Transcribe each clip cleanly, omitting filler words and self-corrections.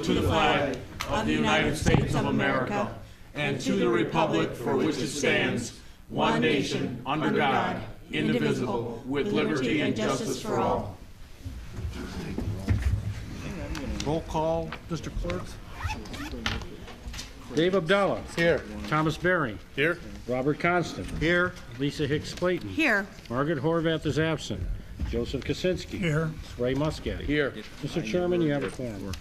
to the flag of the United States of America and to the republic for which it stands, one nation, under God, indivisible, with liberty and justice for all. Roll call, Mr. Clerk. Dave Abdallah. Here. Thomas Berry. Here. Robert Constant. Here. Lisa Hicks Clayton. Here. Margaret Horvath is absent. Joseph Kaczynski. Here. Ray Muscat. Here. Mr. Chairman, you have a quorum.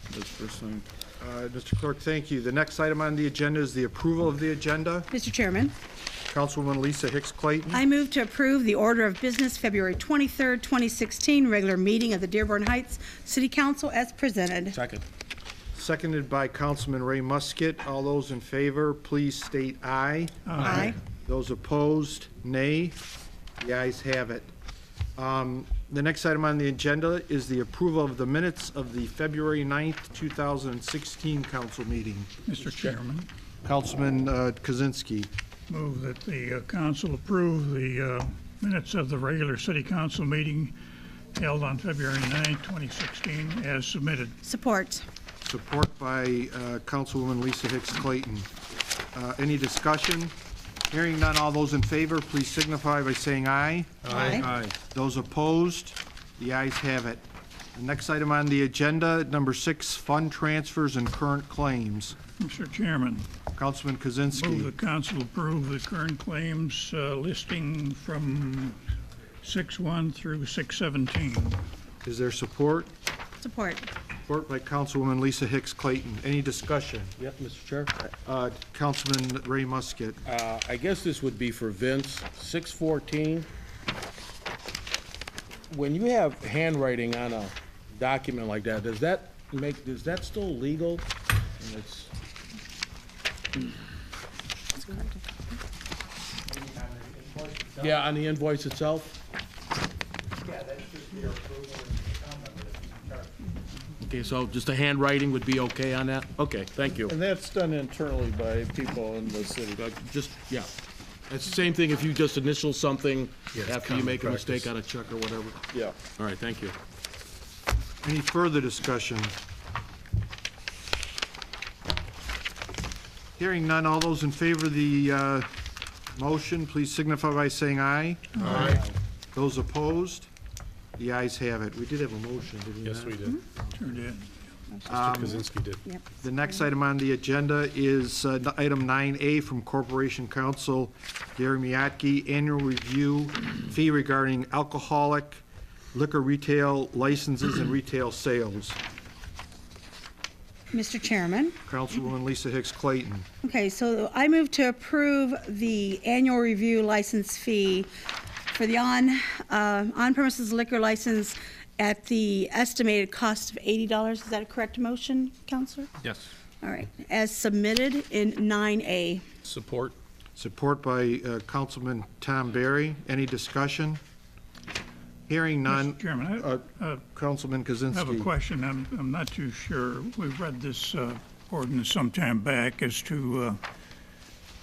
Mr. Clerk, thank you. The next item on the agenda is the approval of the agenda. Mr. Chairman, Councilwoman Lisa Hicks Clayton. I move to approve the order of business February 23rd, 2016, regular meeting of the Dearborn Heights City Council as presented. Second. Seconded by Councilman Ray Muscat. All those in favor, please state aye. Aye. Those opposed, nay. The ayes have it. The next item on the agenda is the approval of the minutes of the February 9th, 2016 council meeting. Mr. Chairman, Councilman Kaczynski. move that the council approve the minutes of the regular city council meeting held on February 9, 2016, as submitted. Support. Support by Councilwoman Lisa Hicks Clayton. Any discussion? Hearing none, all those in favor, please signify by saying aye. Aye. Those opposed, the ayes have it. The next item on the agenda, number 6, fund transfers and current claims. Mr. Chairman, Councilman move Kaczynski. the council approve the current claims listing from 6/1 through 6/17. Is there support? Support. Support by Councilwoman Lisa Hicks Clayton. Any discussion? Yep, Mr. Chair. Councilman Ray Muscat. I guess this would be for Vince. 614. When you have handwriting on a document like that, is that still legal? And it's, yeah, on the invoice itself? Okay, so just a handwriting would be okay on that? Okay, thank you. And that's done internally by people in the city. Just, yeah. It's the same thing if you just initial something it's after you common make a mistake practice. on a check or whatever. Yeah. All right, thank you. Any further discussion? Hearing none, all those in favor of the motion, please signify by saying aye. Aye. Those opposed, the ayes have it. We did have a motion, did we not? Yes, we did. Sure did. Mr. Kaczynski did. Yep. The next item on the agenda is item 9A from Corporation Counsel Gary Miyake, annual review fee regarding alcoholic liquor retail licenses and retail sales. Mr. Chairman. Councilwoman Lisa Hicks Clayton. Okay, so I move to approve the annual review license fee for the on-premises liquor license at the estimated cost of $80. Is that a correct motion, Counselor? Yes. All right, as submitted in 9A. Support. Support by Councilman Tom Berry. Any discussion? Hearing none. Mr. Chairman, Councilman I have a Kaczynski. question. I'm not too sure. We read this ordinance some time back as to,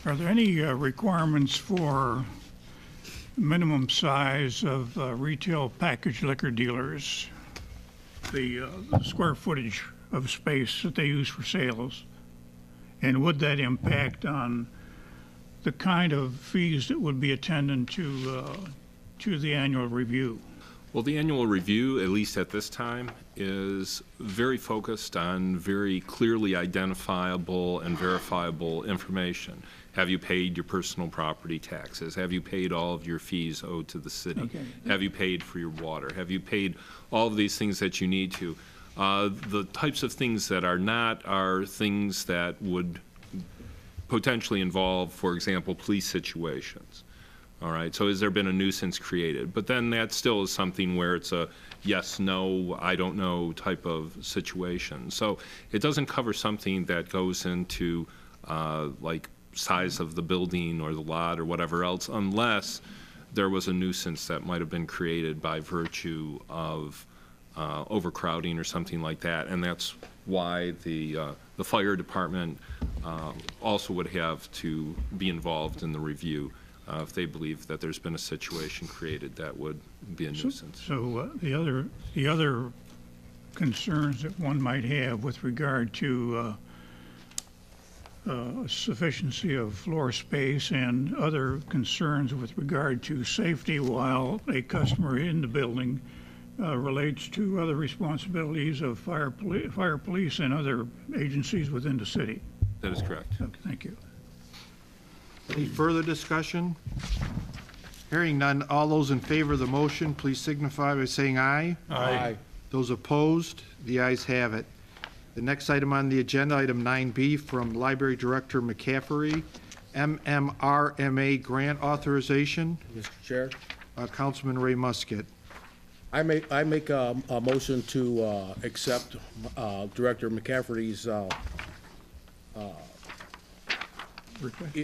are there any requirements for minimum size of retail packaged liquor dealers, the square footage of space that they use for sales? And would that impact on the kind of fees that would be attendant to the annual review? Well, the annual review, at least at this time, is very focused on very clearly identifiable and verifiable information. Have you paid your personal property taxes? Have you paid all of your fees owed to the city? Okay. Have you paid for your water? Have you paid all of these things that you need to? The types of things that are not are things that would potentially involve, for example, police situations. All right, so has there been a nuisance created? But then that still is something where it's a yes, no, I don't know type of situation. So it doesn't cover something that goes into like size of the building or the lot or whatever else, unless there was a nuisance that might have been created by virtue of overcrowding or something like that. And that's why the fire department also would have to be involved in the review if they believe that there's been a situation created that would be a nuisance. So the other concerns that one might have with regard to sufficiency of floor space and other concerns with regard to safety while a customer in the building relates to other responsibilities of fire police and other agencies within the city. That is correct. Okay, thank you. Any further discussion? Hearing none, all those in favor of the motion, please signify by saying aye. Aye. Those opposed, the ayes have it. The next item on the agenda, item 9B, from Library Director McCaffery, MMRMA grant authorization. Mr. Chair, Councilman Ray Musket. I make a motion to accept Director McCafferty's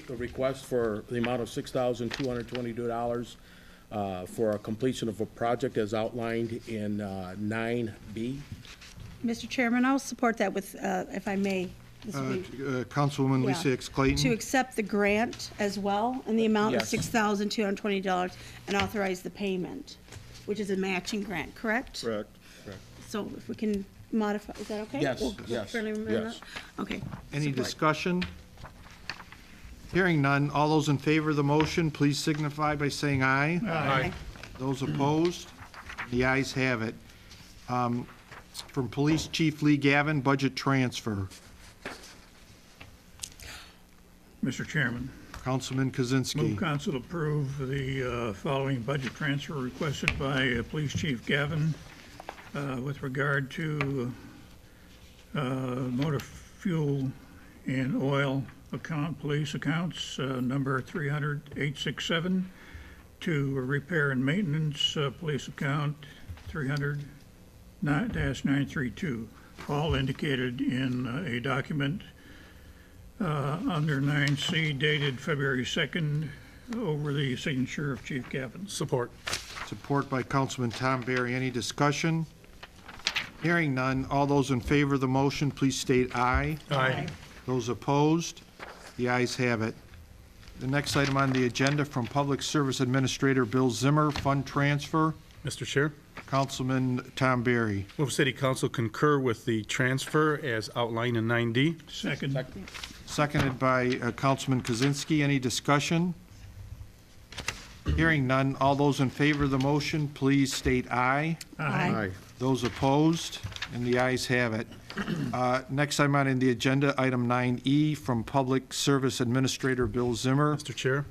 request for the amount of $6,222 for a completion of a project as outlined in 9B. Mr. Chairman, I'll support that with, if I may. this week. Councilwoman Lisa Yeah. Hicks Clayton. To accept the grant as well in the amount of Yes. $6,220 and authorize the payment, which is a matching grant, correct? Correct. So if we can modify, is that okay? Yes, We'll yes, friendly amendment? yes. Okay. Any support. discussion? Hearing none, all those in favor of the motion, please signify by saying aye. Aye. Those opposed, the ayes have it. From Police Chief Lee Gavin, budget transfer. Mr. Chairman, Councilman Kozinski. move council approve the following budget transfer requested by Police Chief Gavin with regard to motor fuel and oil account, police accounts, number 300-867, to repair and maintenance, police account 300-932, all indicated in a document under 9C dated February 2nd over the signature of Chief Gavin. Support. Support by Councilman Tom Barry. Any discussion? Hearing none, all those in favor of the motion, please state aye. Aye. Those opposed, the ayes have it. The next item on the agenda from Public Service Administrator Bill Zimmer, fund transfer. Mr. Chair, Councilman Tom Barry. move City Council concur with the transfer as outlined in 9D. Second. Seconded by Councilman Kozinski. Any discussion? Hearing none, all those in favor of the motion, please state aye. Aye. Those opposed, and the ayes have it. Next item on the agenda, item 9E, from Public Service Administrator Bill Zimmer. Mr. Chair,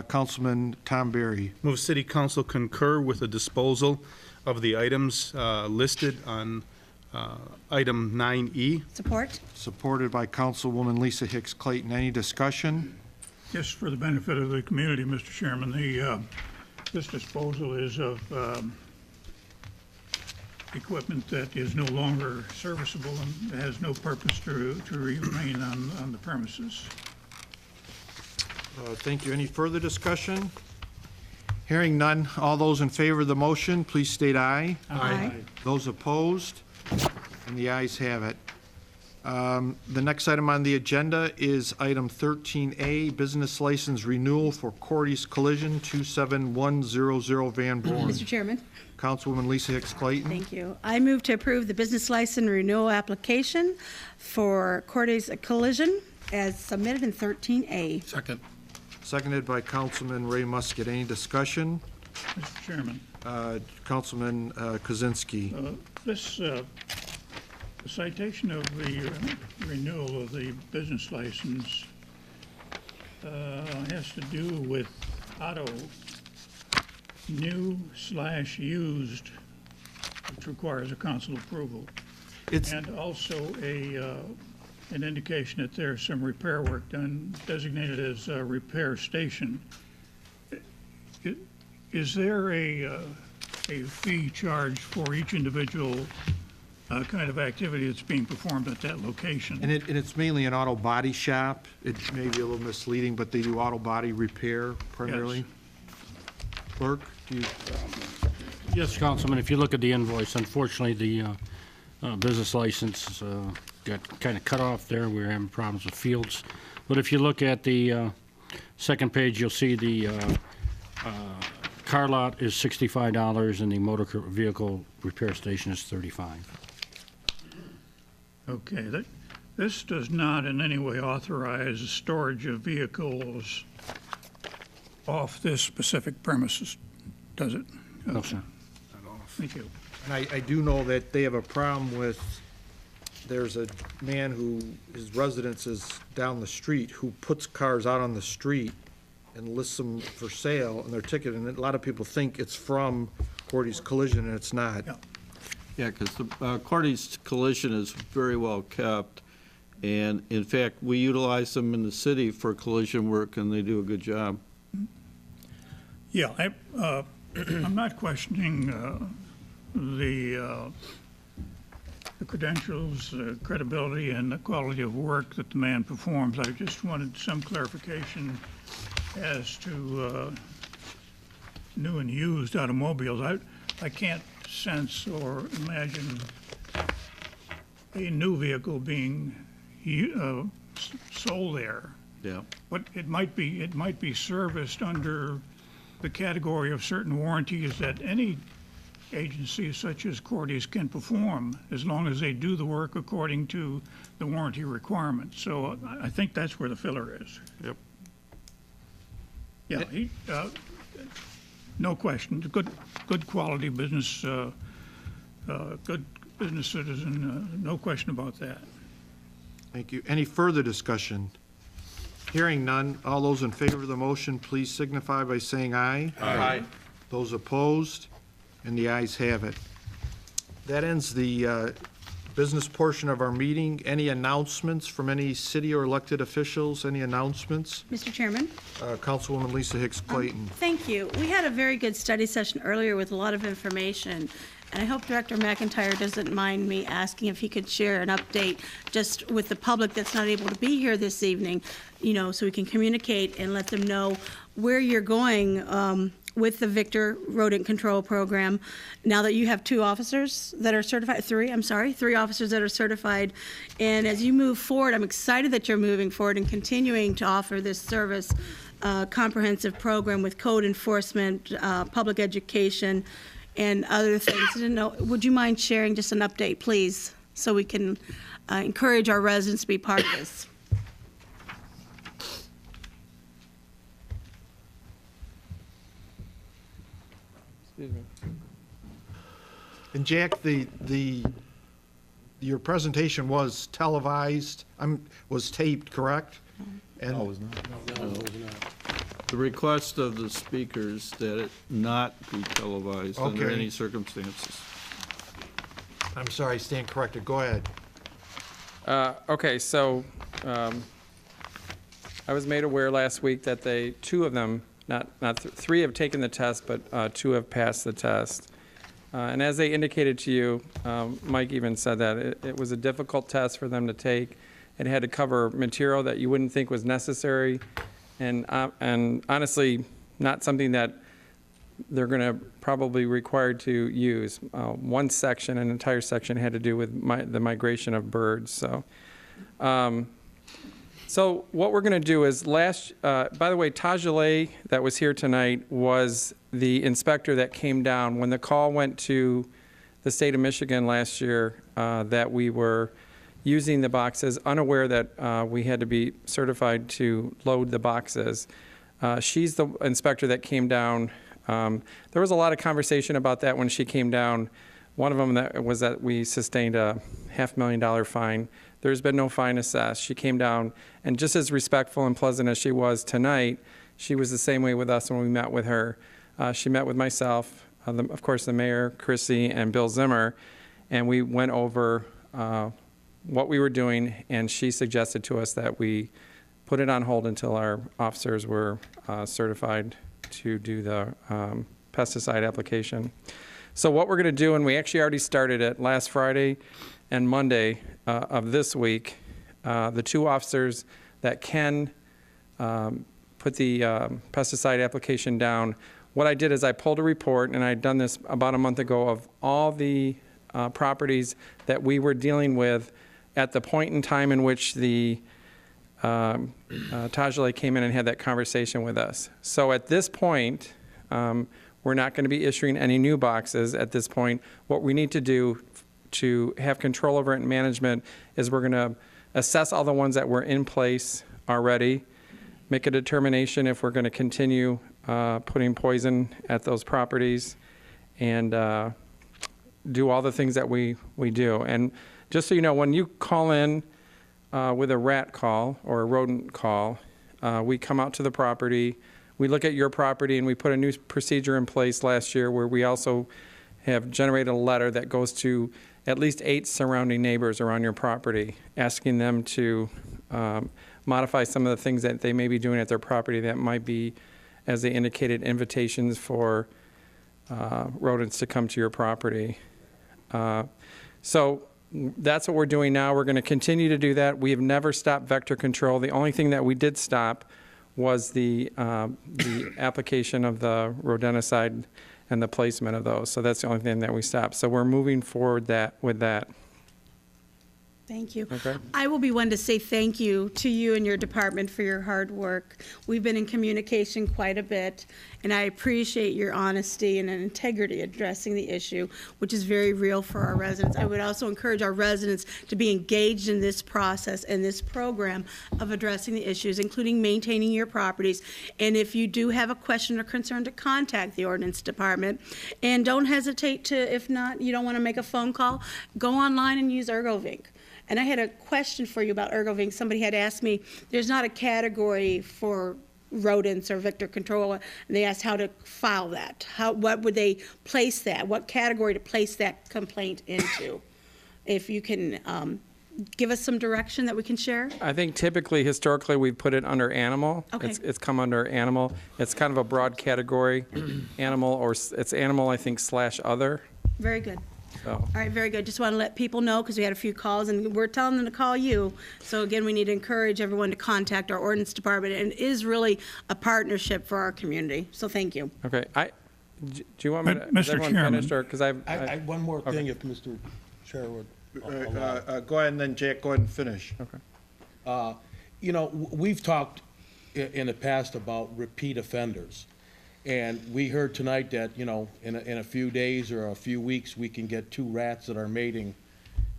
Councilman Tom Barry. move City Council concur with the disposal of the items listed on item 9E. Support? Supported by Councilwoman Lisa Hicks Clayton. Any discussion? Just for the benefit of the community, Mr. Chairman, this disposal is of equipment that is no longer serviceable and has no purpose to remain on the premises. Thank you. Any further discussion? Hearing none, all those in favor of the motion, please state aye. Aye. Those opposed, and the ayes have it. The next item on the agenda is item 13A, business license renewal for Cordy's Collision, 27100 Van Born. Mr. Chairman? Councilwoman Lisa Hicks Clayton. Thank you. I move to approve the business license renewal application for Cordes Collision as submitted in 13A. Second. Seconded by Councilman Ray Musket. Any discussion? Mr. Chairman, Councilman Kozinski. this citation of the renewal of the business license has to do with auto new/used, which requires a council approval. It's, And also an indication that there's some repair work done, designated as a repair station. Is there a fee charged for each individual kind of activity that's being performed at that location? and it's mainly an auto body shop. It may be a little misleading, but they do auto body repair primarily. Clerk, do you? Yes, Councilman, if you look at the invoice, unfortunately, the business license got kind of cut off there. We were having problems with fields. But if you look at the second page, you'll see the car lot is $65 and the motor vehicle repair station is $35. Okay, this does not in any way authorize the storage of vehicles off this specific premises, does it? No, sir. Thank you. And I do know that they have a problem with, there's a man who, his residence is down the street, who puts cars out on the street and lists them for sale, and they're ticketed, and a lot of people think it's from Cordy's Collision, and it's not. Yeah. Yeah, because the Cordy's Collision is very well kept, and in fact, we utilize them in the city for collision work, and they do a good job. Yeah, I'm not questioning the credentials, credibility, and the quality of work that the man performs. I just wanted some clarification as to new and used automobiles. I can't sense or imagine a new vehicle being sold there. Yeah. But it might be serviced under the category of certain warranties that any agency such as Cordy's can perform, as long as they do the work according to the warranty requirements. So I think that's where the filler is. Yep. Yeah, no question, good quality business, good business citizen, no question about that. Thank you. Any further discussion? Hearing none, all those in favor of the motion, please signify by saying aye. Aye. Those opposed, and the ayes have it. That ends the business portion of our meeting. Any announcements from any city or elected officials? Any announcements? Mr. Chairman? Councilwoman Lisa Hicks Clayton. Thank you. We had a very good study session earlier with a lot of information, and I hope Director McIntyre doesn't mind me asking if he could share an update just with the public that's not able to be here this evening, so we can communicate and let them know where you're going with the Victor Rodent Control Program. Now that you have 2 officers that are certified, 3 officers that are certified. And as you move forward, I'm excited that you're moving forward and continuing to offer this service, comprehensive program with code enforcement, public education, and other things. I didn't know, would you mind sharing just an update, please, so we can encourage our residents to be part of this? Excuse me. And Jack, your presentation was televised, was taped, correct? And No, it was not. The request of the speakers that it not be televised under Okay. any circumstances. I'm sorry, I stand corrected. Go ahead. Okay, so I was made aware last week that 2 of them, not 3 have taken the test, but 2 have passed the test. And as they indicated to you, Mike even said that it was a difficult test for them to take. It had to cover material that you wouldn't think was necessary, and honestly, not something that they're going to probably required to use. One section, an entire section, had to do with the migration of birds. So what we're going to do is by the way, Tajale that was here tonight was the inspector that came down when the call went to the state of Michigan last year that we were using the boxes, unaware that we had to be certified to load the boxes. She's the inspector that came down. There was a lot of conversation about that when she came down. One of them was that we sustained a $500,000 fine. There's been no fine assessed. She came down, and just as respectful and pleasant as she was tonight, she was the same way with us when we met with her. She met with myself, of course the mayor, Chrissy, and Bill Zimmer, and we went over what we were doing, and she suggested to us that we put it on hold until our officers were certified to do the pesticide application. So what we're going to do, and we actually already started it last Friday and Monday of this week, the 2 officers that can put the pesticide application down, what I did is I pulled a report, and I'd done this about a month ago, of all the properties that we were dealing with at the point in time in which the Tajale came in and had that conversation with us. So at this point, we're not going to be issuing any new boxes at this point. What we need to do to have control over it and management is we're going to assess all the ones that were in place already, make a determination if we're going to continue putting poison at those properties, and do all the things that we do. And just so you know, when you call in with a rat call or a rodent call, we come out to the property, we look at your property, and we put a new procedure in place last year where we also have generated a letter that goes to at least 8 surrounding neighbors around your property, asking them to modify some of the things that they may be doing at their property that might be, as they indicated, invitations for rodents to come to your property. So that's what we're doing now. We're going to continue to do that. We have never stopped vector control. The only thing that we did stop was the application of the rodenticide and the placement of those. So that's the only thing that we stopped. So we're moving forward with that. Thank you. Okay. I will be one to say thank you to you and your department for your hard work. We've been in communication quite a bit, and I appreciate your honesty and integrity addressing the issue, which is very real for our residents. I would also encourage our residents to be engaged in this process and this program of addressing the issues, including maintaining your properties. And if you do have a question or concern, to contact the ordinance department. And don't hesitate to, if not, you don't want to make a phone call, go online and use ErgoVinc. And I had a question for you about ErgoVinc. Somebody had asked me, there's not a category for rodents or vector control, and they asked how to file that. What would they place that? What category to place that complaint into? If you can give us some direction that we can share. I think typically, historically, we've put it under animal. Okay. It's come under animal. It's kind of a broad category, animal, or it's animal, I think, / other. Very good. So. All right, very good. Just want to let people know, because we had a few calls, and we're telling them to call you. So again, we need to encourage everyone to contact our ordinance department, and it is really a partnership for our community. So thank you. Okay. Do you want me to? Mr. Is everyone Chairman. finished, or because One more thing, if Mr. Chair would. Go ahead, and then Jack, go ahead and finish. Okay. You know, we've talked in the past about repeat offenders. And we heard tonight that, you know, in a few days or a few weeks, we can get 2 rats that are mating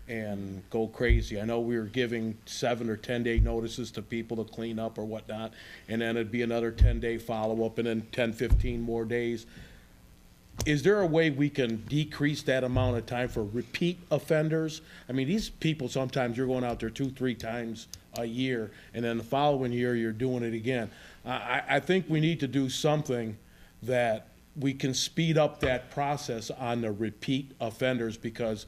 and go crazy. I know we were giving 7 or 10-day notices to people to clean up or whatnot, and then it'd be another 10-day follow-up, and then 10, 15 more days. Is there a way we can decrease that amount of time for repeat offenders? I mean, these people, sometimes you're going out there 2, 3 times a year, and then the following year, you're doing it again. I think we need to do something that we can speed up that process on the repeat offenders, because,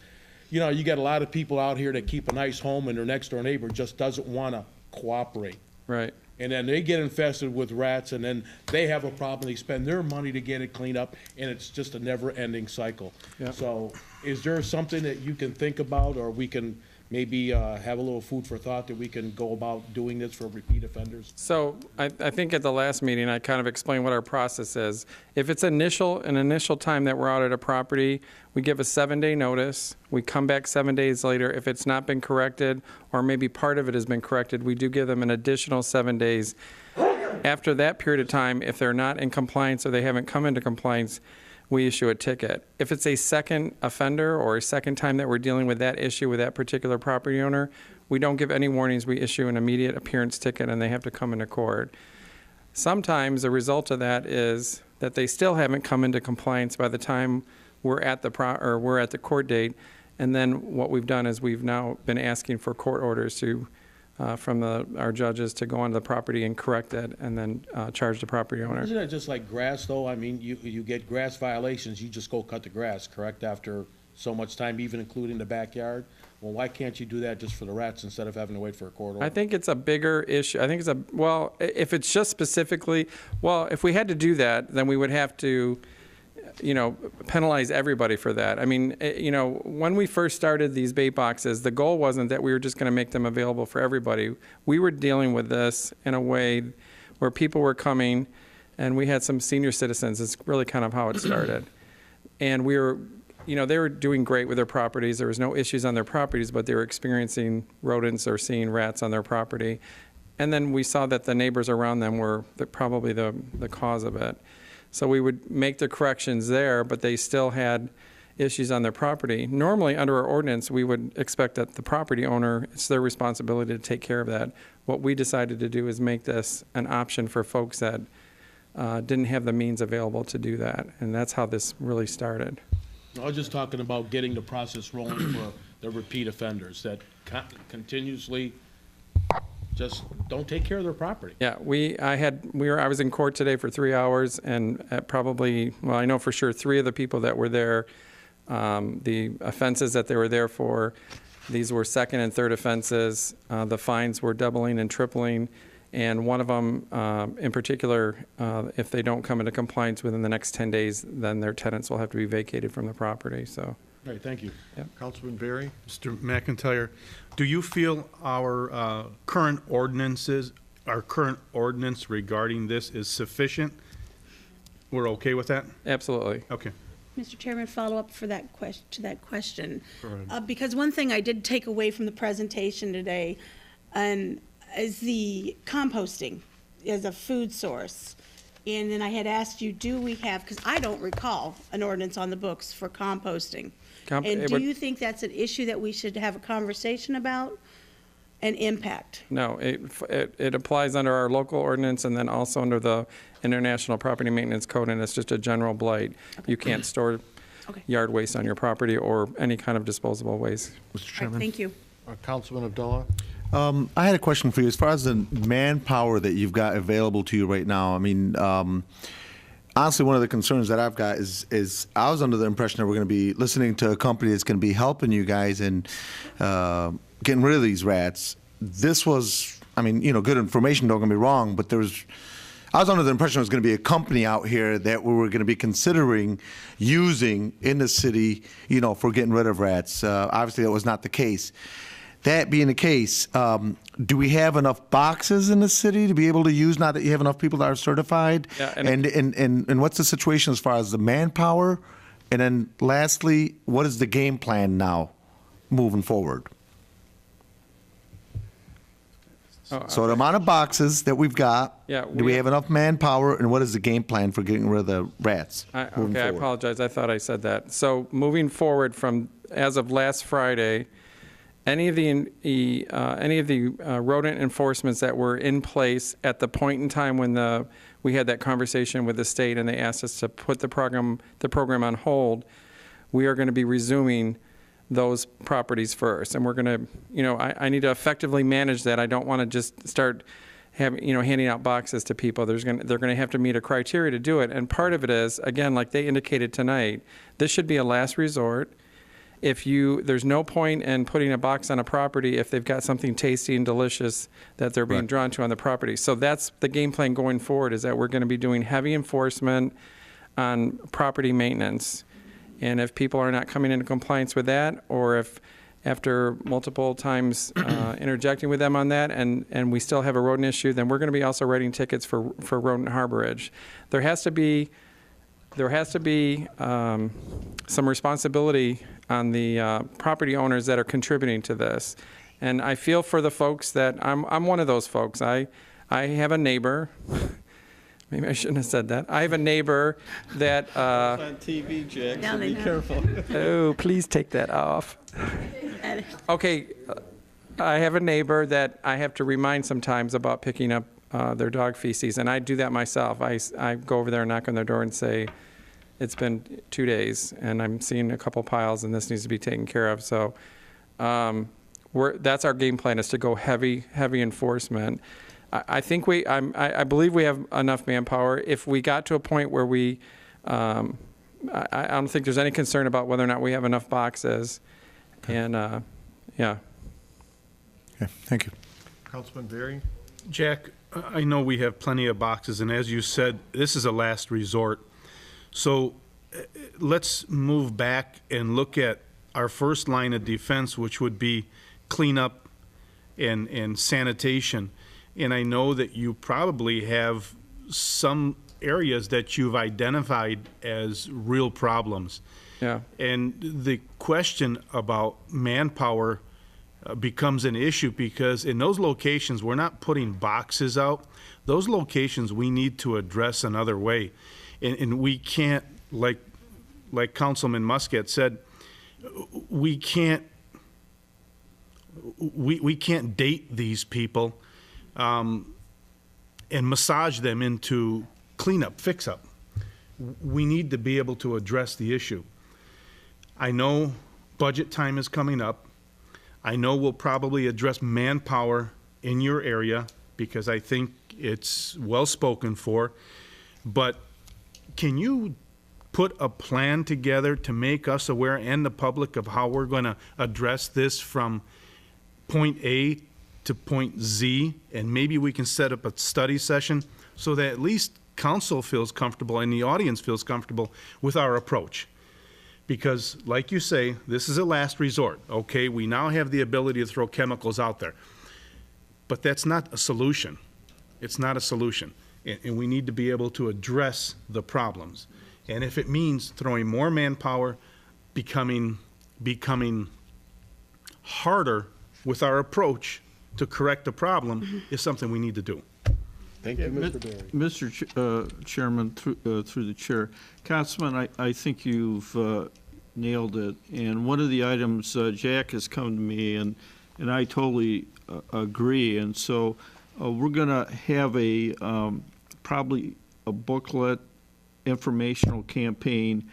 you know, you got a lot of people out here that keep a nice home and their next door neighbor just doesn't want to cooperate. Right. And then they get infested with rats, and then they have a problem. They spend their money to get it cleaned up, and it's just a never-ending cycle. Yeah. So is there something that you can think about, or we can maybe have a little food for thought that we can go about doing this for repeat offenders? So I think at the last meeting, I kind of explained what our process is. If it's an initial time that we're out at a property, we give a 7-day notice. We come back 7 days later. If it's not been corrected, or maybe part of it has been corrected, we do give them an additional 7 days. After that period of time, if they're not in compliance or they haven't come into compliance, we issue a ticket. If it's a second offender or a second time that we're dealing with that issue with that particular property owner, we don't give any warnings. We issue an immediate appearance ticket, and they have to come into court. Sometimes the result of that is that they still haven't come into compliance by the time we're at the court date. And then what we've done is we've now been asking for court orders to from our judges to go onto the property and correct it, and then charge the property owner. Isn't it just like grass, though? I mean, you get grass violations, you just go cut the grass, correct, after so much time, even including the backyard? Well, why can't you do that just for the rats instead of having to wait for a court order? I think it's a bigger issue. I think if it's just specifically, if we had to do that, then we would have to, penalize everybody for that. I mean, when we first started these bait boxes, the goal wasn't that we were just going to make them available for everybody. We were dealing with this in a way where people were coming, and we had some senior citizens. It's really kind of how it started. And we were, they were doing great with their properties. There was no issues on their properties, but they were experiencing rodents or seeing rats on their property. And then we saw that the neighbors around them were probably the cause of it. So we would make the corrections there, but they still had issues on their property. Normally, under our ordinance, we would expect that the property owner, it's their responsibility to take care of that. What we decided to do is make this an option for folks that didn't have the means available to do that, and that's how this really started. I was just talking about getting the process rolling for the repeat offenders that continuously just don't take care of their property. Yeah, I was in court today for 3 hours, and I know for sure 3 of the people that were there, the offenses that they were there for, these were second and third offenses. The fines were doubling and tripling, and one of them, in particular, if they don't come into compliance within the next 10 days, then their tenants will have to be vacated from the property, so. All right, thank you. Councilman Berry? Mr. McIntyre, do you feel our current ordinance regarding this is sufficient? We're okay with that? Absolutely. Okay. Mr. Chairman, follow up for that question. Because one thing I did take away from the presentation today is the composting as a food source. And then I had asked you, do we have, because I don't recall an ordinance on the books for composting. And do you think that's an issue that we should have a conversation about and impact? No, it applies under our local ordinance and then also under the International Property Maintenance Code, and it's just a general blight. You can't store yard waste on your property or any kind of disposable waste. Mr. Chairman? Thank you. Councilman Abdullah? I had a question for you. As far as the manpower that you've got available to you right now, I mean, honestly, one of the concerns that I've got is I was under the impression that we're going to be listening to a company that's going to be helping you guys in getting rid of these rats. This was, I mean, good information, don't get me wrong, but I was under the impression there was going to be a company out here that we were going to be considering using in the city, for getting rid of rats. Obviously, that was not the case. That being the case, do we have enough boxes in the city to be able to use now that you have enough people that are certified? Yeah, and what's the situation as far as the manpower? And then lastly, what is the game plan now moving forward? So the amount of boxes that we've got, do we have enough manpower, and what is the game plan for getting rid of the rats moving I forward? apologize. I thought I said that. So moving forward from, as of last Friday, any of the rodent enforcements that were in place at the point in time when we had that conversation with the state and they asked us to put the program on hold, we are going to be resuming those properties first, and we're going to, I need to effectively manage that. I don't want to just start handing out boxes to people. They're going to have to meet a criteria to do it, and part of it is, again, like they indicated tonight, this should be a last resort. There's no point in putting a box on a property if they've got something tasty and delicious that they're being drawn to on the property. So that's the game plan going forward, is that we're going to be doing heavy enforcement on property maintenance. And if people are not coming into compliance with that, or if after multiple times interjecting with them on that and we still have a rodent issue, then we're going to be also writing tickets for rodent harborage. There has to be some responsibility on the property owners that are contributing to this. And I feel for the folks that, I'm one of those folks. I have a neighbor, maybe I shouldn't have said that. I have a neighbor that... It's on TV, Jack, so be careful. Oh, please take that off. Okay, I have a neighbor that I have to remind sometimes about picking up their dog feces, and I do that myself. I go over there and knock on their door and say, it's been 2 days, and I'm seeing a couple piles, and this needs to be taken care of. So that's our game plan, is to go heavy enforcement. I think I believe we have enough manpower. If we got to a point where I don't think there's any concern about whether or not we have enough boxes. And, yeah. Okay, thank you. Councilman Berry? Jack, I know we have plenty of boxes, and as you said, this is a last resort. So let's move back and look at our first line of defense, which would be cleanup and sanitation. And I know that you probably have some areas that you've identified as real problems. Yeah. And the question about manpower becomes an issue, because in those locations, we're not putting boxes out. Those locations we need to address another way. And we can't, like like Councilman Muscat said, we can't date these people and massage them into cleanup, fix-up. We need to be able to address the issue. I know budget time is coming up. I know we'll probably address manpower in your area because I think it's well spoken for. But can you put a plan together to make us aware and the public of how we're going to address this from point A to point Z? And maybe we can set up a study session so that at least council feels comfortable and the audience feels comfortable with our approach. Because, like you say, this is a last resort, okay? We now have the ability to throw chemicals out there. But that's not a solution. It's not a solution. And we need to be able to address the problems. And if it means throwing more manpower, becoming harder with our approach to correct the problem, is something we need to do. Thank you, Mr. Berry. Mr. Chairman, through the chair, Councilman, I think you've nailed it. And one of the items, Jack has come to me, and I totally agree. And so we're going to have probably a booklet, informational campaign,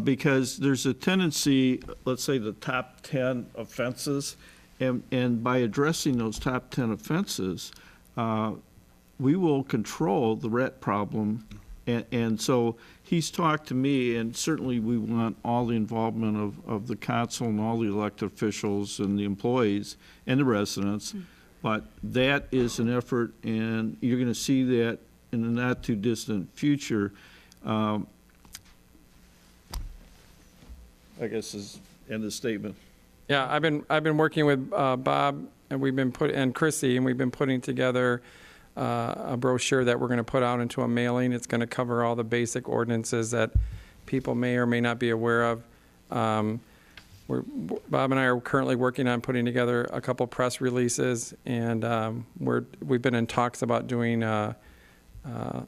because there's a tendency, let's say the top 10 offenses, and by addressing those top 10 offenses, we will control the rat problem. And so he's talked to me, and certainly we want all the involvement of the council and all the elected officials and the employees and the residents. But that is an effort, and you're going to see that in the not too distant future. I guess is end of statement. Yeah, I've been working with Bob and Chrissy, and we've been putting together a brochure that we're going to put out into a mailing. It's going to cover all the basic ordinances that people may or may not be aware of. Bob and I are currently working on putting together a couple press releases, and we've been in talks about doing a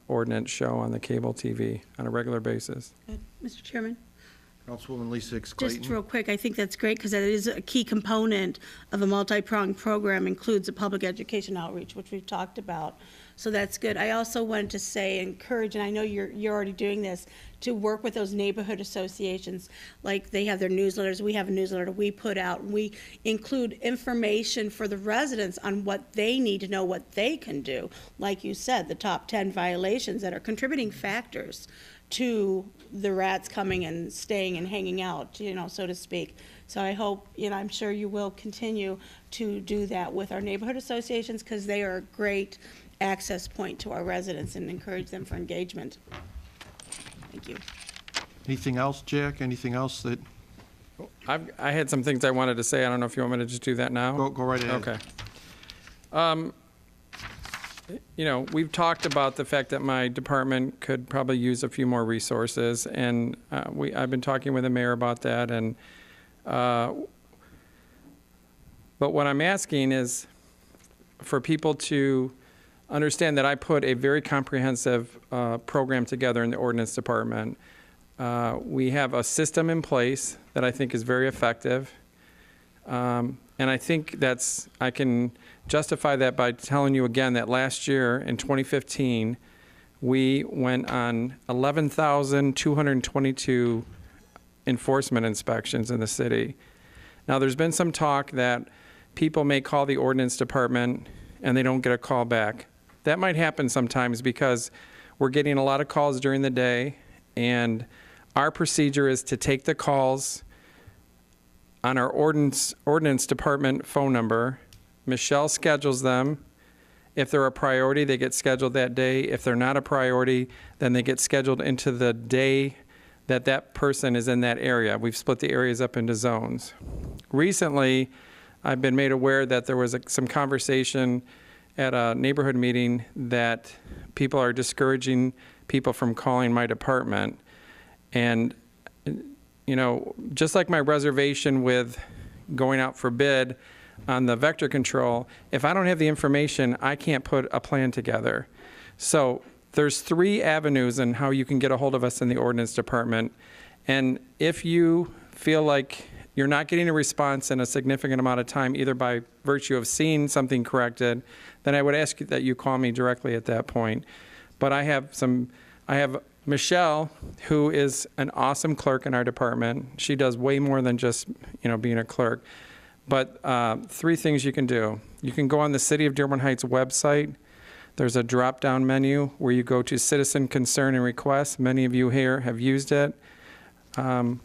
ordinance show on the cable TV on a regular basis. Good. Mr. Chairman? Councilwoman Lisa Hicks-Clayton. Just real quick, I think that's great because that is a key component of a multi-pronged program, includes a public education outreach, which we've talked about. So that's good. I also wanted to say, encourage, and I know you're already doing this, to work with those neighborhood associations. Like they have their newsletters, we have a newsletter we put out. We include information for the residents on what they need to know, what they can do. Like you said, the top 10 violations that are contributing factors to the rats coming and staying and hanging out, so to speak. So I hope, I'm sure you will continue to do that with our neighborhood associations because they are a great access point to our residents and encourage them for engagement. Thank you. Anything else, Jack? Anything else that? I had some things I wanted to say. I don't know if you want me to just do that now. Go right ahead. Okay. We've talked about the fact that my department could probably use a few more resources, and I've been talking with the mayor about that. And but what I'm asking is for people to understand that I put a very comprehensive program together in the ordinance department. We have a system in place that I think is very effective. And I think I can justify that by telling you again that last year in 2015, we went on 11,222 enforcement inspections in the city. Now, there's been some talk that people may call the ordinance department and they don't get a call back. That might happen sometimes because we're getting a lot of calls during the day, and our procedure is to take the calls on our ordinance department phone number. Michelle schedules them. If they're a priority, they get scheduled that day. If they're not a priority, then they get scheduled into the day that that person is in that area. We've split the areas up into zones. Recently, I've been made aware that there was some conversation at a neighborhood meeting that people are discouraging people from calling my department. And just like my reservation with going out for bid on the vector control, if I don't have the information, I can't put a plan together. So there's 3 avenues in how you can get a hold of us in the ordinance department. And if you feel like you're not getting a response in a significant amount of time, either by virtue of seeing something corrected, then I would ask you that you call me directly at that point. But I have Michelle, who is an awesome clerk in our department. She does way more than just, being a clerk. But 3 things you can do. You can go on the City of Dearborn Heights website. There's a drop-down menu where you go to Citizen Concern and Request. Many of you here have used it.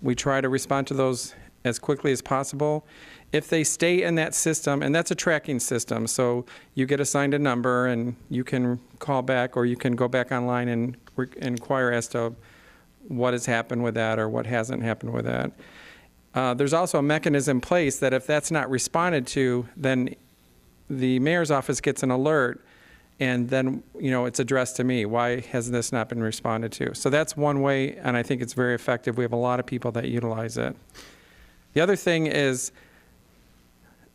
We try to respond to those as quickly as possible. If they stay in that system, and that's a tracking system, so you get assigned a number and you can call back, or you can go back online and inquire as to what has happened with that or what hasn't happened with that. There's also a mechanism in place that if that's not responded to, then the mayor's office gets an alert, and then it's addressed to me. Why has this not been responded to? So that's one way, and I think it's very effective. We have a lot of people that utilize it. The other thing is,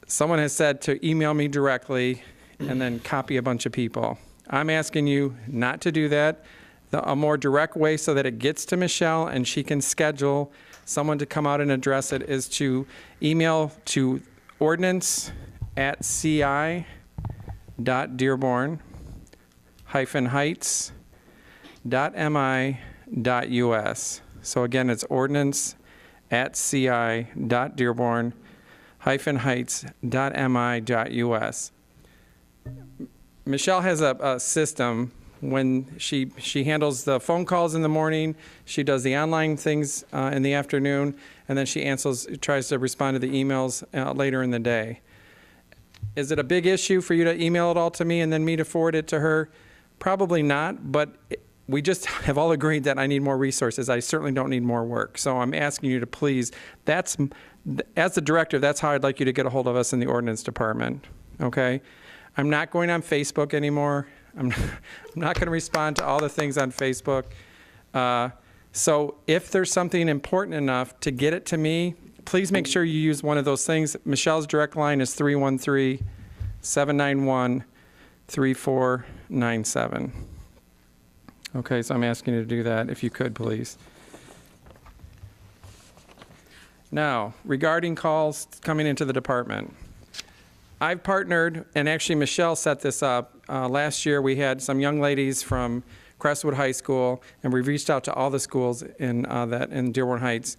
someone has said to email me directly and then copy a bunch of people. I'm asking you not to do that. A more direct way so that it gets to Michelle and she can schedule someone to come out and address it is to email to ordinance@ci.dearborn-heights.mi.us. So again, it's ordinance@ci.dearborn-heights.mi.us. Michelle has a system. When she handles the phone calls in the morning, she does the online things in the afternoon, and then she tries to respond to the emails later in the day. Is it a big issue for you to email it all to me and then me to forward it to her? Probably not, but we just have all agreed that I need more resources. I certainly don't need more work. So I'm asking you to please, as the director, that's how I'd like you to get a hold of us in the ordinance department, okay? I'm not going on Facebook anymore. I'm not going to respond to all the things on Facebook. So if there's something important enough to get it to me, please make sure you use one of those things. Michelle's direct line is 313-791-3497. Okay, so I'm asking you to do that, if you could, please. Now, regarding calls coming into the department, I've partnered, and actually Michelle set this up. Last year we had some young ladies from Crestwood High School, and we reached out to all the schools in Dearborn Heights.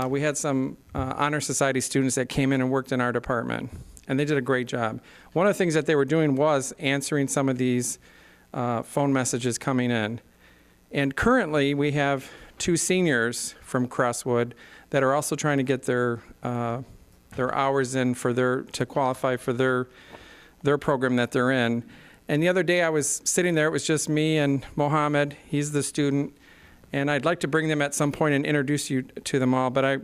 We had some Honor Society students that came in and worked in our department, and they did a great job. One of the things that they were doing was answering some of these phone messages coming in. And currently we have 2 seniors from Crestwood that are also trying to get their hours in to qualify for their program that they're in. And the other day I was sitting there, it was just me and Mohammed, he's the student, and I'd like to bring them at some point and introduce you to them all, but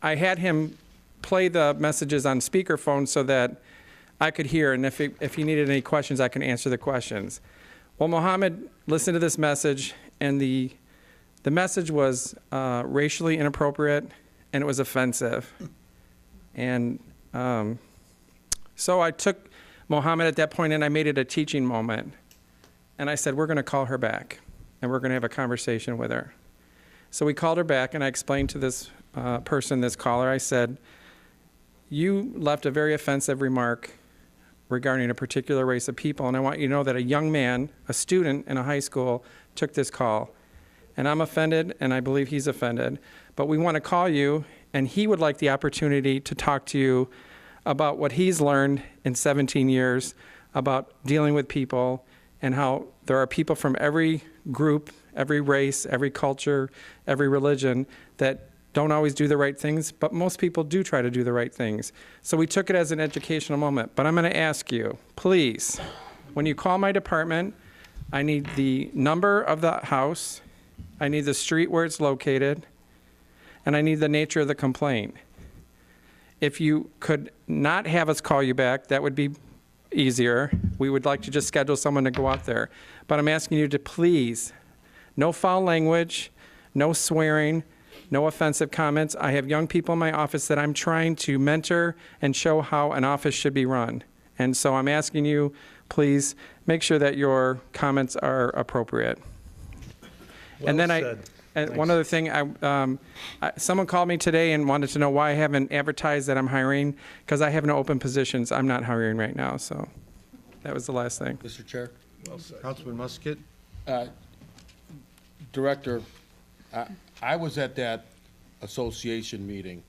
I had him play the messages on speakerphone so that I could hear, and if he needed any questions, I can answer the questions. Well, Mohammed listened to this message, and the message was racially inappropriate, and it was offensive. And so I took Mohammed at that point and I made it a teaching moment. And I said, we're going to call her back and we're going to have a conversation with her. So we called her back and I explained to this this caller, I said, you left a very offensive remark regarding a particular race of people, and I want you to know that a young man, a student in a high school, took this call. And I'm offended, and I believe he's offended. But we want to call you, and he would like the opportunity to talk to you about what he's learned in 17 years about dealing with people and how there are people from every group, every race, every culture, every religion that don't always do the right things, but most people do try to do the right things. So we took it as an educational moment. But I'm going to ask you, please, when you call my department, I need the number of the house, I need the street where it's located, and I need the nature of the complaint. If you could not have us call you back, that would be easier. We would like to just schedule someone to go out there. But I'm asking you to please, no foul language, no swearing, no offensive comments. I have young people in my office that I'm trying to mentor and show how an office should be run. And so I'm asking you, please make sure that your comments are appropriate. Well and then said. And one other thing, someone called me today and wanted to know why I haven't advertised that I'm hiring, because I have no open positions. I'm not hiring right now, so that was the last thing. Mr. Chair? Councilman Musket? Director, I was at that association meeting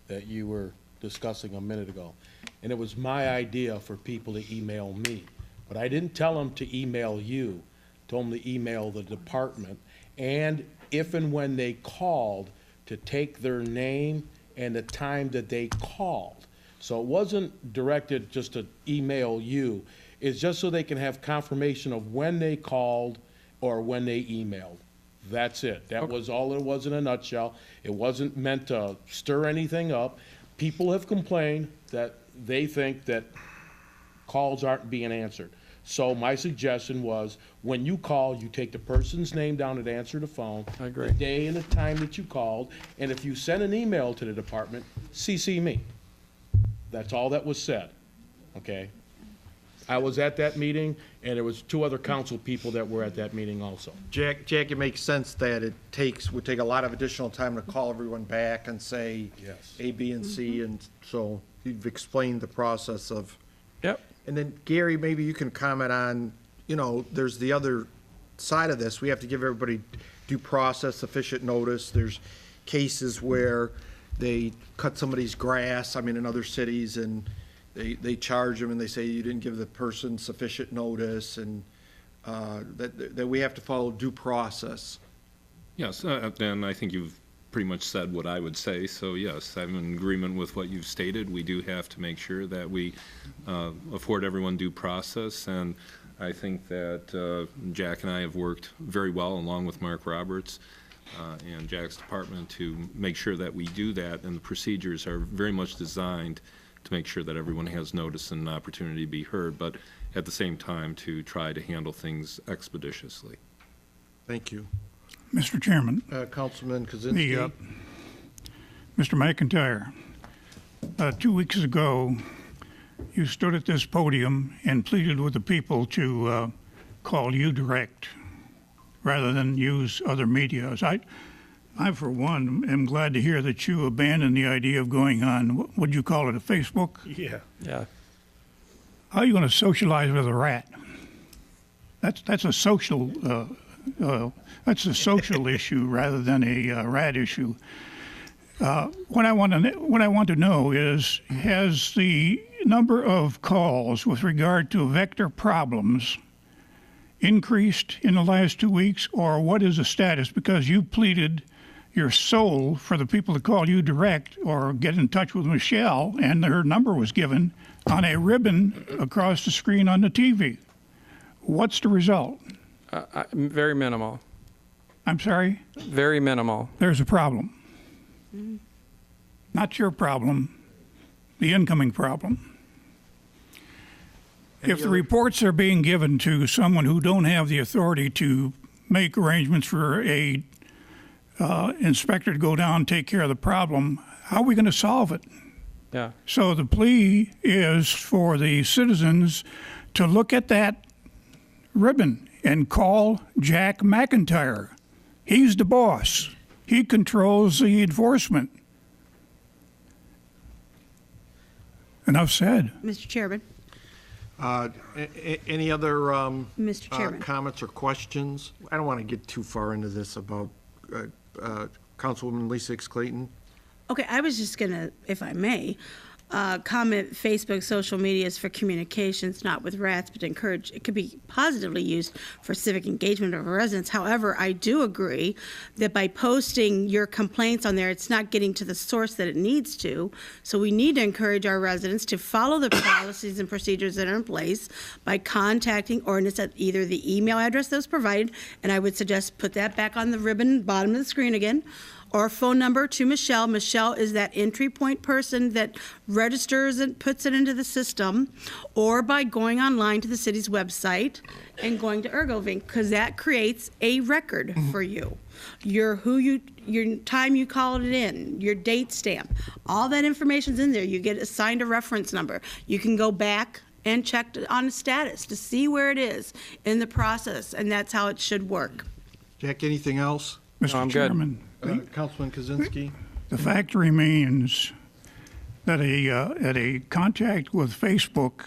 that you were discussing a minute ago, and it was my idea for people to email me. But I didn't tell them to email you, told them to email the department, and if and when they called, to take their name and the time that they called. So it wasn't directed just to email you. It's just so they can have confirmation of when they called or when they emailed. That's it. That was all it was in a nutshell. It wasn't meant to stir anything up. People have complained that they think that calls aren't being answered. So my suggestion was, when you call, you take the person's name down and answer the phone. I agree. The day and the time that you called, and if you send an email to the department, CC me. That's all that was said, okay? I was at that meeting, and there was 2 other council people that were at that meeting also. Jack, it makes sense that it would take a lot of additional time to call everyone back and say Yes. A, B, and C, and so you've explained the process of. Yep. And then, Gary, maybe you can comment on, there's the other side of this. We have to give everybody due process, sufficient notice. There's cases where they cut somebody's grass, in other cities, and they charge them and they say you didn't give the person sufficient notice, and that we have to follow due process. Yes, and I think you've pretty much said what I would say, so yes, I'm in agreement with what you've stated. We do have to make sure that we afford everyone due process, and I think that Jack and I have worked very well, along with Mark Roberts and Jack's department, to make sure that we do that, and the procedures are very much designed to make sure that everyone has notice and an opportunity to be heard, but at the same time to try to handle things expeditiously. Thank you. Mr. Chairman, Councilman Kozinski. Mr. McIntyre, 2 weeks ago, you stood at this podium and pleaded with the people to call you direct rather than use other media. I, for one, am glad to hear that you abandoned the idea of going on, what would you call it, a Facebook? Yeah. Yeah. How are you going to socialize with a rat? That's a social that's a social issue rather than a rat issue. What I want to know is, has the number of calls with regard to vector problems increased in the last 2 weeks, or what is the status? Because you pleaded your soul for the people to call you direct or get in touch with Michelle, and her number was given on a ribbon across the screen on the TV. What's the result? Very minimal. I'm sorry? Very minimal. There's a problem. Not your problem, the incoming problem. If the reports are being given to someone who don't have the authority to make arrangements for a inspector to go down and take care of the problem, how are we going to solve it? Yeah. So the plea is for the citizens to look at that ribbon and call Jack McIntyre. He's the boss. He controls the enforcement. Enough said. Mr. Chairman. Any other Mr. Chairman. comments or questions? I don't want to get too far into this about Councilwoman Lisa Clayton. Okay, I was just gonna, if I may, comment Facebook, social media is for communications, not with rats, but to encourage, it could be positively used for civic engagement of residents. However, I do agree that by posting your complaints on there, it's not getting to the source that it needs to. So we need to encourage our residents to follow the policies and procedures that are in place by contacting ordinance at either the email address that was provided, and I would suggest put that back on the ribbon, bottom of the screen again, or phone number to Michelle. Michelle is that entry point person that registers and puts it into the system, or by going online to the city's website and going to ErgoVinc, because that creates a record for you. Your time you called it in, your date stamp, all that information's in there. You get assigned a reference number. You can go back and check on the status to see where it is in the process, and that's how it should work. Jack, anything else? I'm Mr. good. Chairman, Councilman Kozinski? the fact remains that a contact with Facebook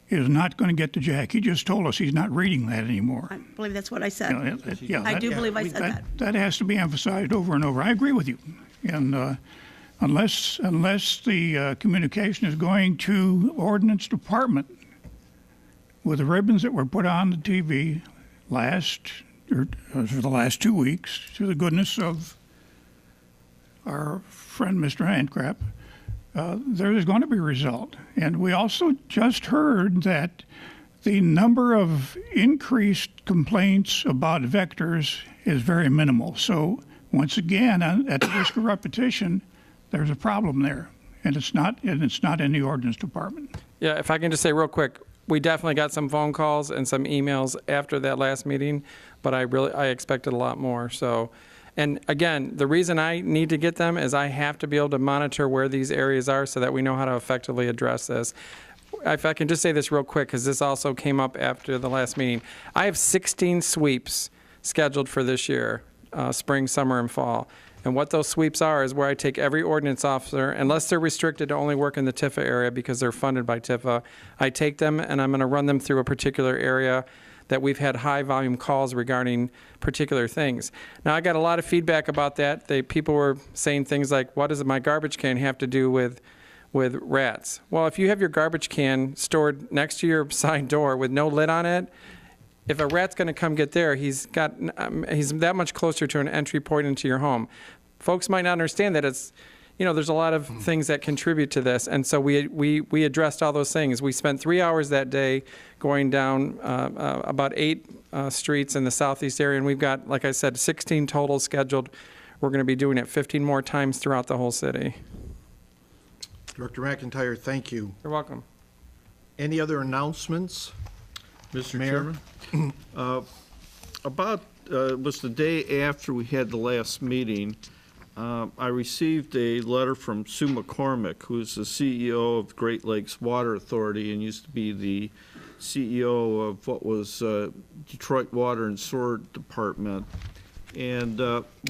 is not going to get to Jack. He just told us he's not reading that anymore. I believe that's what I said. I do believe I said that. That has to be emphasized over and over. I agree with you. And unless the communication is going to ordinance department with the ribbons that were put on the TV for the last 2 weeks, through the goodness of our friend Mr. Handcrap, there is going to be a result. And we also just heard that the number of increased complaints about vectors is very minimal. So once again, at the risk of repetition, there's a problem there, and it's not in the ordinance department. Yeah, if I can just say real quick, we definitely got some phone calls and some emails after that last meeting, but I expected a lot more. So, and again, the reason I need to get them is I have to be able to monitor where these areas are so that we know how to effectively address this. If I can just say this real quick, because this also came up after the last meeting. I have 16 sweeps scheduled for this year, spring, summer, and fall. And what those sweeps are is where I take every ordinance officer, unless they're restricted to only work in the Tifa area because they're funded by Tifa, I take them and I'm going to run them through a particular area that we've had high volume calls regarding particular things. Now, I got a lot of feedback about that. People were saying things like, what does my garbage can have to do with rats? Well, if you have your garbage can stored next to your side door with no lid on it, if a rat's going to come get there, he's that much closer to an entry point into your home. Folks might not understand that there's a lot of things that contribute to this, and so we addressed all those things. We spent 3 hours that day going down about 8 streets in the southeast area, and we've got, like I said, 16 total scheduled. We're going to be doing it 15 more times throughout the whole city. Director McIntyre, thank you. You're welcome. Any other announcements? Mr. Mayor? Chairman? It was the day after we had the last meeting, I received a letter from Sue McCormick, who's the CEO of Great Lakes Water Authority and used to be the CEO of what was Detroit Water and Sewer Department. And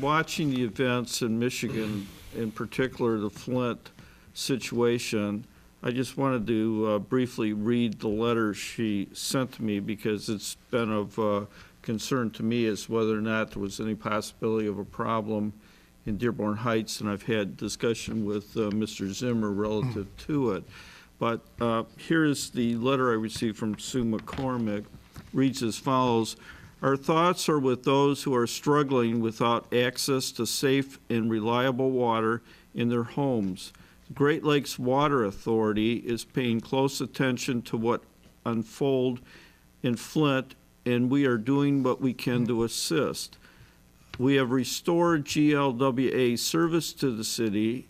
watching the events in Michigan, in particular the Flint situation, I just wanted to briefly read the letter she sent to me because it's been of concern to me as whether or not there was any possibility of a problem in Dearborn Heights, and I've had discussion with Mr. Zimmer relative to it. But here's the letter I received from Sue McCormick. Reads as follows. Our thoughts are with those who are struggling without access to safe and reliable water in their homes. The Great Lakes Water Authority is paying close attention to what unfold in Flint, and we are doing what we can to assist. We have restored GLWA service to the city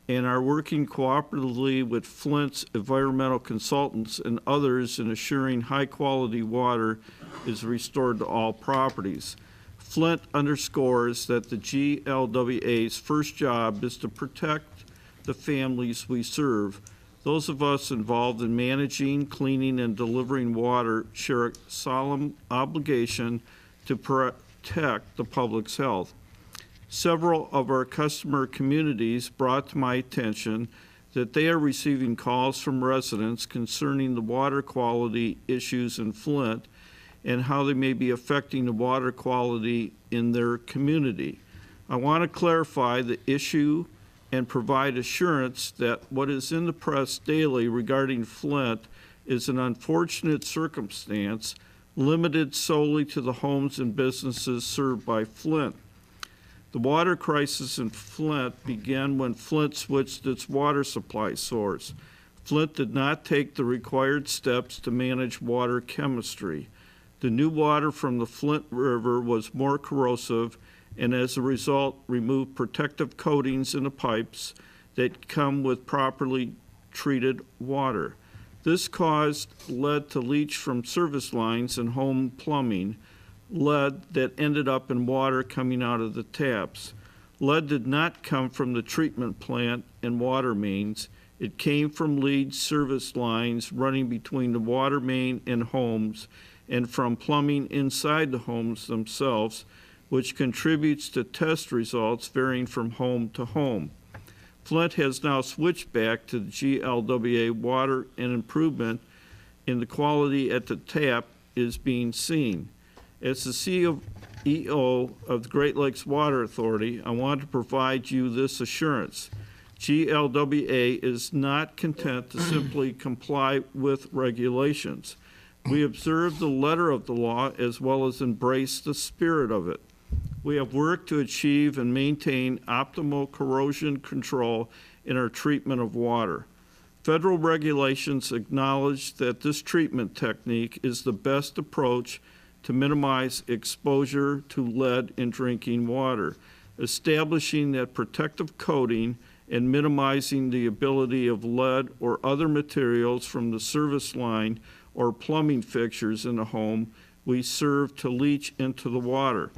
and are working cooperatively with Flint's environmental consultants and others in assuring high-quality water is restored to all properties. Flint underscores that the GLWA's first job is to protect the families we serve. Those of us involved in managing, cleaning, and delivering water share a solemn obligation to protect the public's health. Several of our customer communities brought to my attention that they are receiving calls from residents concerning the water quality issues in Flint and how they may be affecting the water quality in their community. I want to clarify the issue and provide assurance that what is in the press daily regarding Flint is an unfortunate circumstance limited solely to the homes and businesses served by Flint. The water crisis in Flint began when Flint switched its water supply source. Flint did not take the required steps to manage water chemistry. The new water from the Flint River was more corrosive and as a result removed protective coatings in the pipes that come with properly treated water. This caused lead to leach from service lines and home plumbing, lead that ended up in water coming out of the taps. Lead did not come from the treatment plant and water mains. It came from lead service lines running between the water main and homes and from plumbing inside the homes themselves. which contributes to test results varying from home to home. Flint has now switched back to the GLWA water, and improvement in the quality at the tap is being seen. As the CEO of the Great Lakes Water Authority, I want to provide you this assurance. GLWA is not content to simply comply with regulations. We observe the letter of the law as well as embrace the spirit of it. We have worked to achieve and maintain optimal corrosion control in our treatment of water. Federal regulations acknowledge that this treatment technique is the best approach to minimize exposure to lead in drinking water, establishing that protective coating and minimizing the ability of lead or other materials from the service line or plumbing fixtures in the home we serve to leach into the water.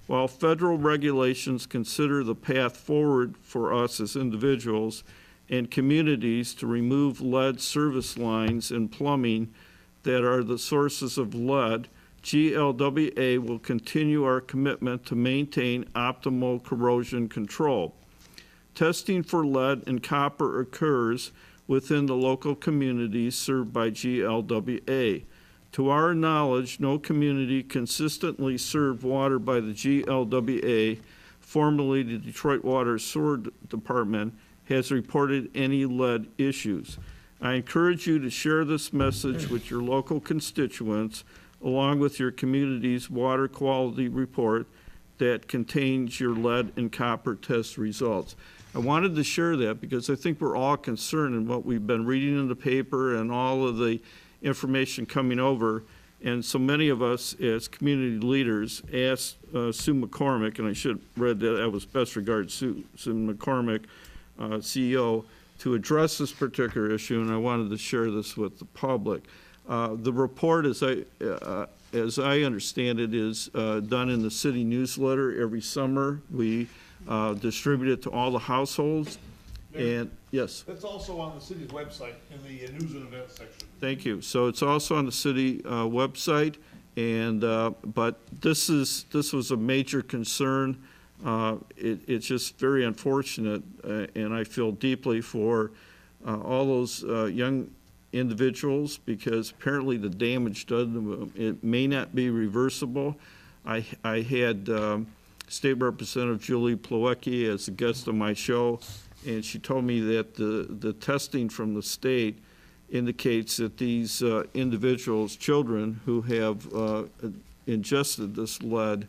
While federal regulations consider the path forward for us as individuals and communities to remove lead service lines and plumbing that are the sources of lead, GLWA will continue our commitment to maintain optimal corrosion control. Testing for lead and copper occurs within the local communities served by GLWA. To our knowledge, no community consistently served water by the GLWA, formerly the Detroit Water Sewer Department, has reported any lead issues. I encourage you to share this message with your local constituents, along with your community's water quality report that contains your lead and copper test results. I wanted to share that because I think we're all concerned in what we've been reading in the paper and all of the information coming over. And so many of us as community leaders asked Sue McCormick, and I should have read that was best regards Sue McCormick, CEO, to address this particular issue, and I wanted to share this with the public. The report, as I understand it, is done in the city newsletter every summer. We distribute it to all the households. And yes. That's also on the city's website in the news and events section. Thank you. So it's also on the city website, and but this was a major concern. It's just very unfortunate, and I feel deeply for all those young individuals, because apparently the damage done, it may not be reversible. I had State Representative Julie Plawecki as a guest on my show, and she told me that the testing from the state indicates that these individuals, children who have ingested this lead,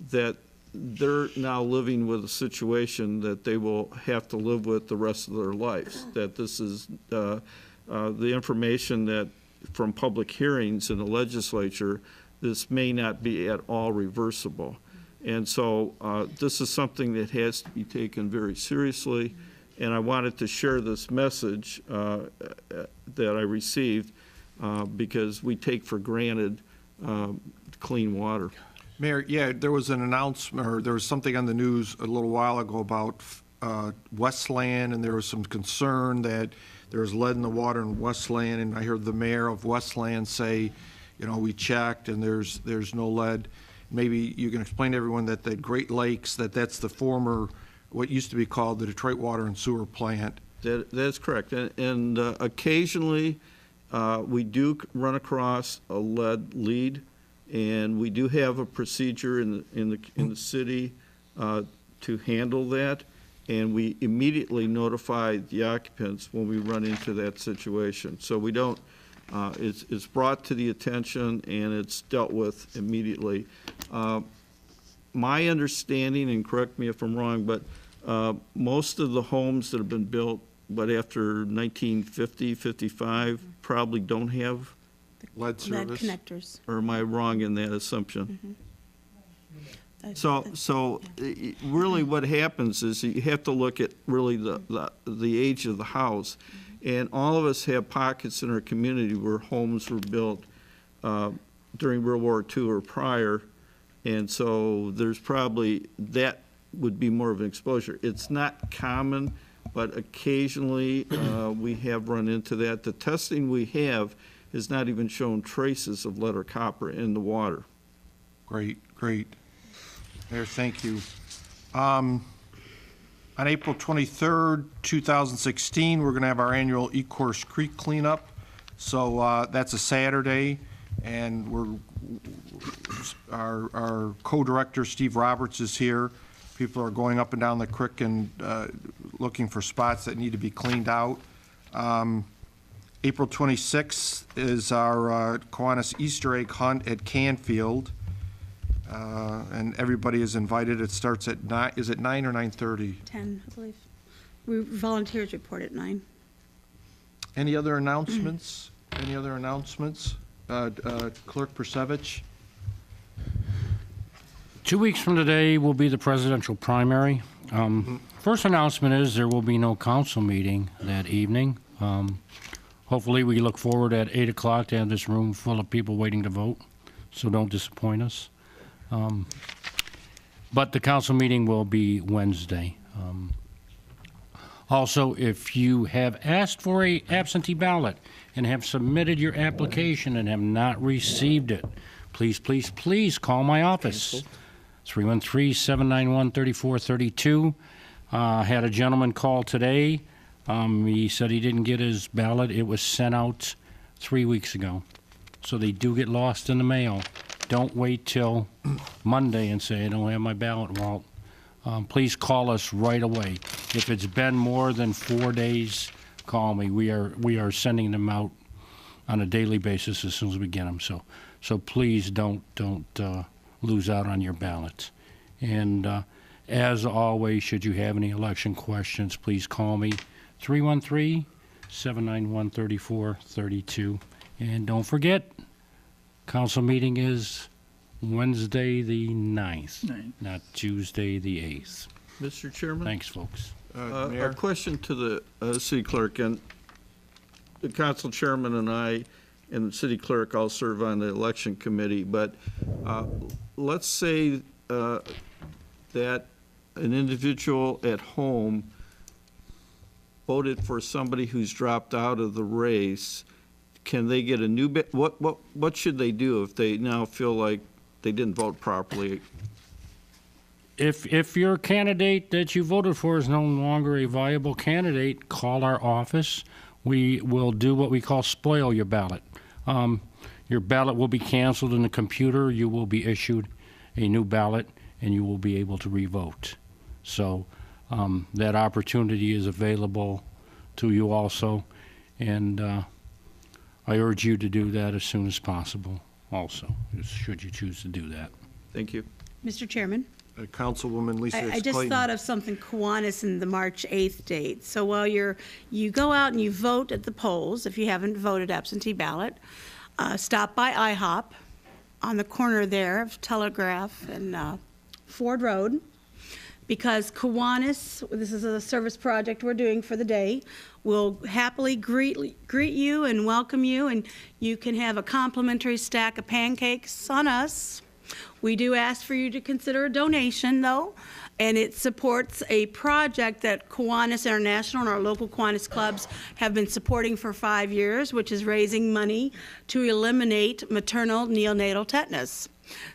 that they're now living with a situation that they will have to live with the rest of their lives. That this is the information that from public hearings in the legislature, this may not be at all reversible. And so this is something that has to be taken very seriously. And I wanted to share this message that I received because we take for granted clean water. Mayor, yeah, there was an announcement, or there was something on the news a little while ago about Westland, and there was some concern that there was lead in the water in Westland, and I heard the mayor of Westland say, you know, we checked and there's no lead. Maybe you can explain to everyone that the Great Lakes, that's the former, what used to be called the Detroit Water and Sewer Plant. That's correct. And occasionally we do run across a lead lead, and we do have a procedure in the city to handle that, and we immediately notify the occupants when we run into that situation. So we don't. It's brought to the attention and it's dealt with immediately. My understanding, and correct me if I'm wrong, but most of the homes that have been built, but after 1950, 55, probably don't have Lead service. Lead connectors. Or am I wrong in that assumption? So really what happens is you have to look at really the age of the house. And all of us have pockets in our community where homes were built during World War II or prior. And so there's probably, that would be more of an exposure. It's not common, but occasionally we have run into that. The testing we have has not even shown traces of lead or copper in the water. Great, great. Mayor, thank you. On April 23rd, 2016, we're going to have our annual Ecorse Creek cleanup. So that's a Saturday, and our co-director, Steve Roberts, is here. People are going up and down the creek and looking for spots that need to be cleaned out. April 26th is our Kiwanis Easter egg hunt at Canfield. And everybody is invited. It starts at 9, is it 9 or 9:30? 10, I believe. We volunteers report at 9. Any other announcements? Any other announcements? Clerk Persevich? 2 weeks from today will be the presidential primary. First announcement is there will be no council meeting that evening. Hopefully, we look forward at 8 o'clock to have this room full of people waiting to vote, so don't disappoint us. But the council meeting will be Wednesday. Also, if you have asked for a absentee ballot and have submitted your application and have not received it, please, please, please call my office. 313-791-3432. Had a gentleman call today. He said he didn't get his ballot. It was sent out 3 weeks ago. So they do get lost in the mail. Don't wait till Monday and say, I don't have my ballot, Walt. Please call us right away. If it's been more than 4 days, call me. We are sending them out on a daily basis as soon as we get them. So please don't lose out on your ballots. And as always, should you have any election questions, please call me, 313-791-3432. And don't forget, council meeting is Wednesday the 9th, not Tuesday the 8th. Mr. Chairman? Thanks, folks. A question to the city clerk, and the council chairman and I and the city clerk all serve on the election committee, but let's say that an individual at home voted for somebody who's dropped out of the race. Can they get a new what should they do if they now feel like they didn't vote properly? If your candidate that you voted for is no longer a viable candidate, call our office. We will do what we call spoil your ballot. Your ballot will be canceled in the computer. You will be issued a new ballot, and you will be able to revote. So that opportunity is available to you also, and I urge you to do that as soon as possible also, should you choose to do that. Thank you. Mr. Chairman? Councilwoman Lisa I just Clayton. thought of something Kiwanis in the March 8th date. So while you go out and you vote at the polls, if you haven't voted absentee ballot, stop by IHOP on the corner there of Telegraph and Ford Road, because Kiwanis, this is a service project we're doing for the day, will happily greet you and welcome you, and you can have a complimentary stack of pancakes on us. We do ask for you to consider a donation, though, and it supports a project that Kiwanis International and our local Kiwanis clubs have been supporting for 5 years, which is raising money to eliminate maternal neonatal tetanus.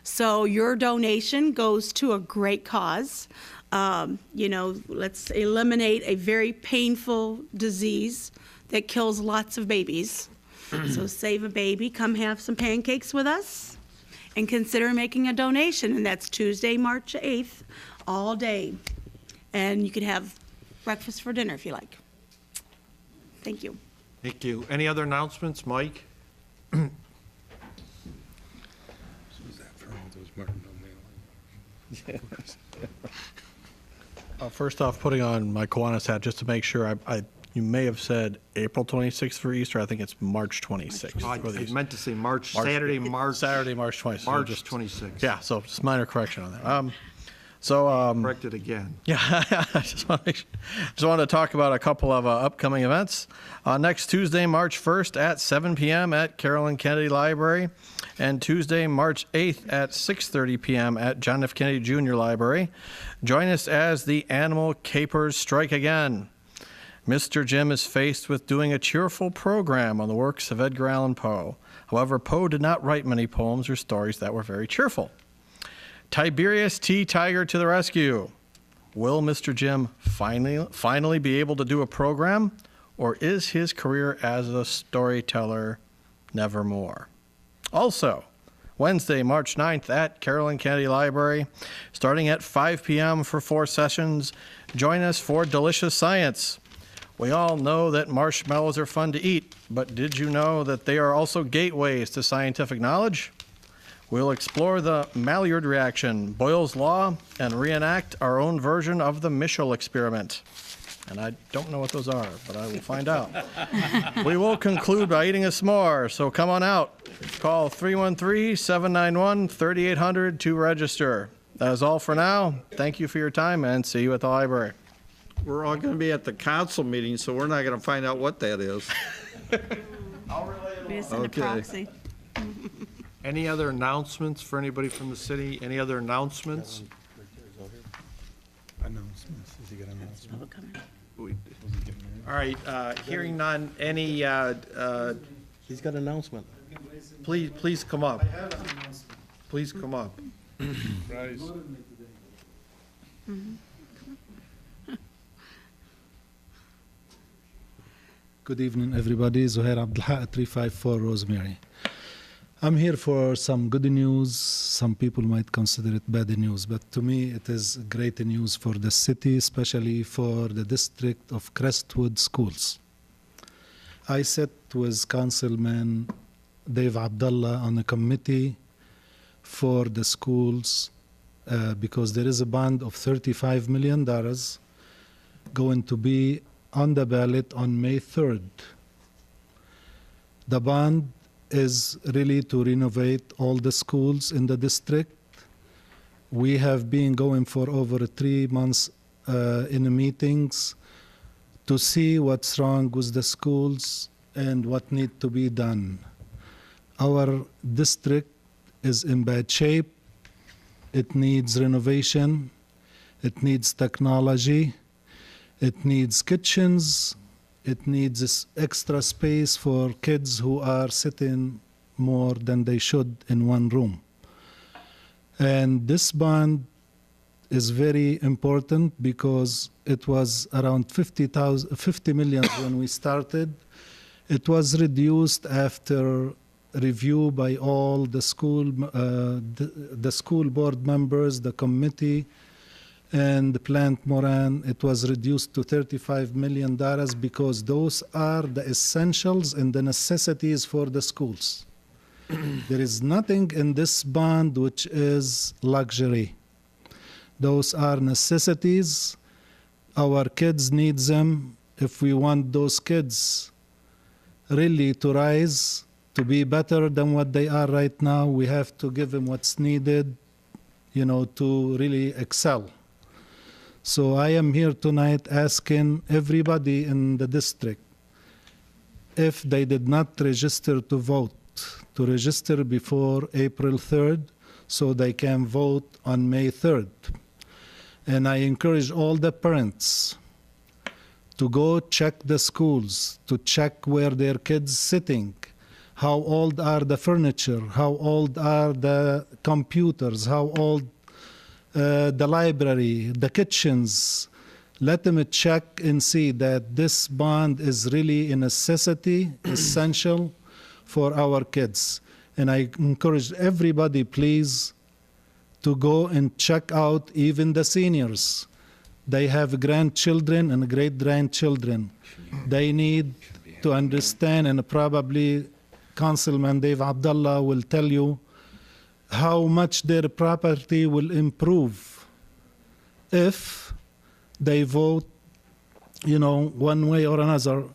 So your donation goes to a great cause. Let's eliminate a very painful disease that kills lots of babies. So save a baby, come have some pancakes with us, and consider making a donation. And that's Tuesday, March 8th, all day. And you can have breakfast for dinner if you like. Thank you. Thank you. Any other announcements, Mike? First off, putting on my Kiwanis hat just to make sure, you may have said April 26th for Easter. I think it's March 26th. I meant to say March, Saturday, March 26th. March 26th. Yeah, so just minor correction on that. Correct it again. Yeah, I just want to talk about a couple of upcoming events. Next Tuesday, March 1st at 7 p.m. at Carolyn Kennedy Library, and Tuesday, March 8th at 6:30 p.m. at John F. Kennedy Jr. Library. Join us as the Animal Capers strike again. Mr. Jim is faced with doing a cheerful program on the works of Edgar Allan Poe. However, Poe did not write many poems or stories that were very cheerful. Tiberius T. Tiger to the rescue. Will Mr. Jim finally be able to do a program, or is his career as a storyteller nevermore? Also, Wednesday, March 9th at Carolyn Kennedy Library, starting at 5 p.m. for 4 sessions. Join us for Delicious Science. We all know that marshmallows are fun to eat, but did you know that they are also gateways to scientific knowledge? We'll explore the Maillard reaction, Boyle's law, and reenact our own version of the Michel experiment. And I don't know what those are, but I will find out. We will conclude by eating a s'more, so come on out. Call 313-791-3800 to register. That is all for now. Thank you for your time, and see you at the library. We're all going to be at the council meeting, so we're not going to find out what that is. We just send a Okay. proxy. Any other announcements for anybody from the city? Any other announcements? Announcements. Has he got announcements? Public comment. All right, hearing none, any, He's got an announcement. please come up. Please come up. Good evening, everybody. Zuhair Abdelhaq, 354 Rosemary. I'm here for some good news. Some people might consider it bad news, but to me it is great news for the city, especially for the district of Crestwood Schools. I sat with Councilman Dave Abdallah on a committee for the schools because there is a bond of $35 million going to be on the ballot on May 3rd. The bond is really to renovate all the schools in the district. We have been going for over 3 months in the meetings to see what's wrong with the schools and what needs to be done. Our district is in bad shape. It needs renovation. It needs technology. It needs kitchens. It needs this extra space for kids who are sitting more than they should in one room. And this bond is very important because it was around 50 million when we started. It was reduced after review by all the school board members, the committee, and the Plant Moran. It was reduced to $35 million because those are the essentials and the necessities for the schools. There is nothing in this bond which is luxury. Those are necessities. Our kids need them. If we want those kids really to rise, to be better than what they are right now, we have to give them what's needed, to really excel. So I am here tonight asking everybody in the district, if they did not register to vote, to register before April 3rd so they can vote on May 3rd. And I encourage all the parents to go check the schools, to check where their kids sitting, how old are the furniture, how old are the computers, how old the library, the kitchens. Let them check and see that this bond is really a necessity, essential for our kids. And I encourage everybody, please, to go and check out even the seniors. They have grandchildren and great-grandchildren. They need to understand, and probably Councilman Dave Abdallah will tell you how much their property will improve if they vote, one way or another.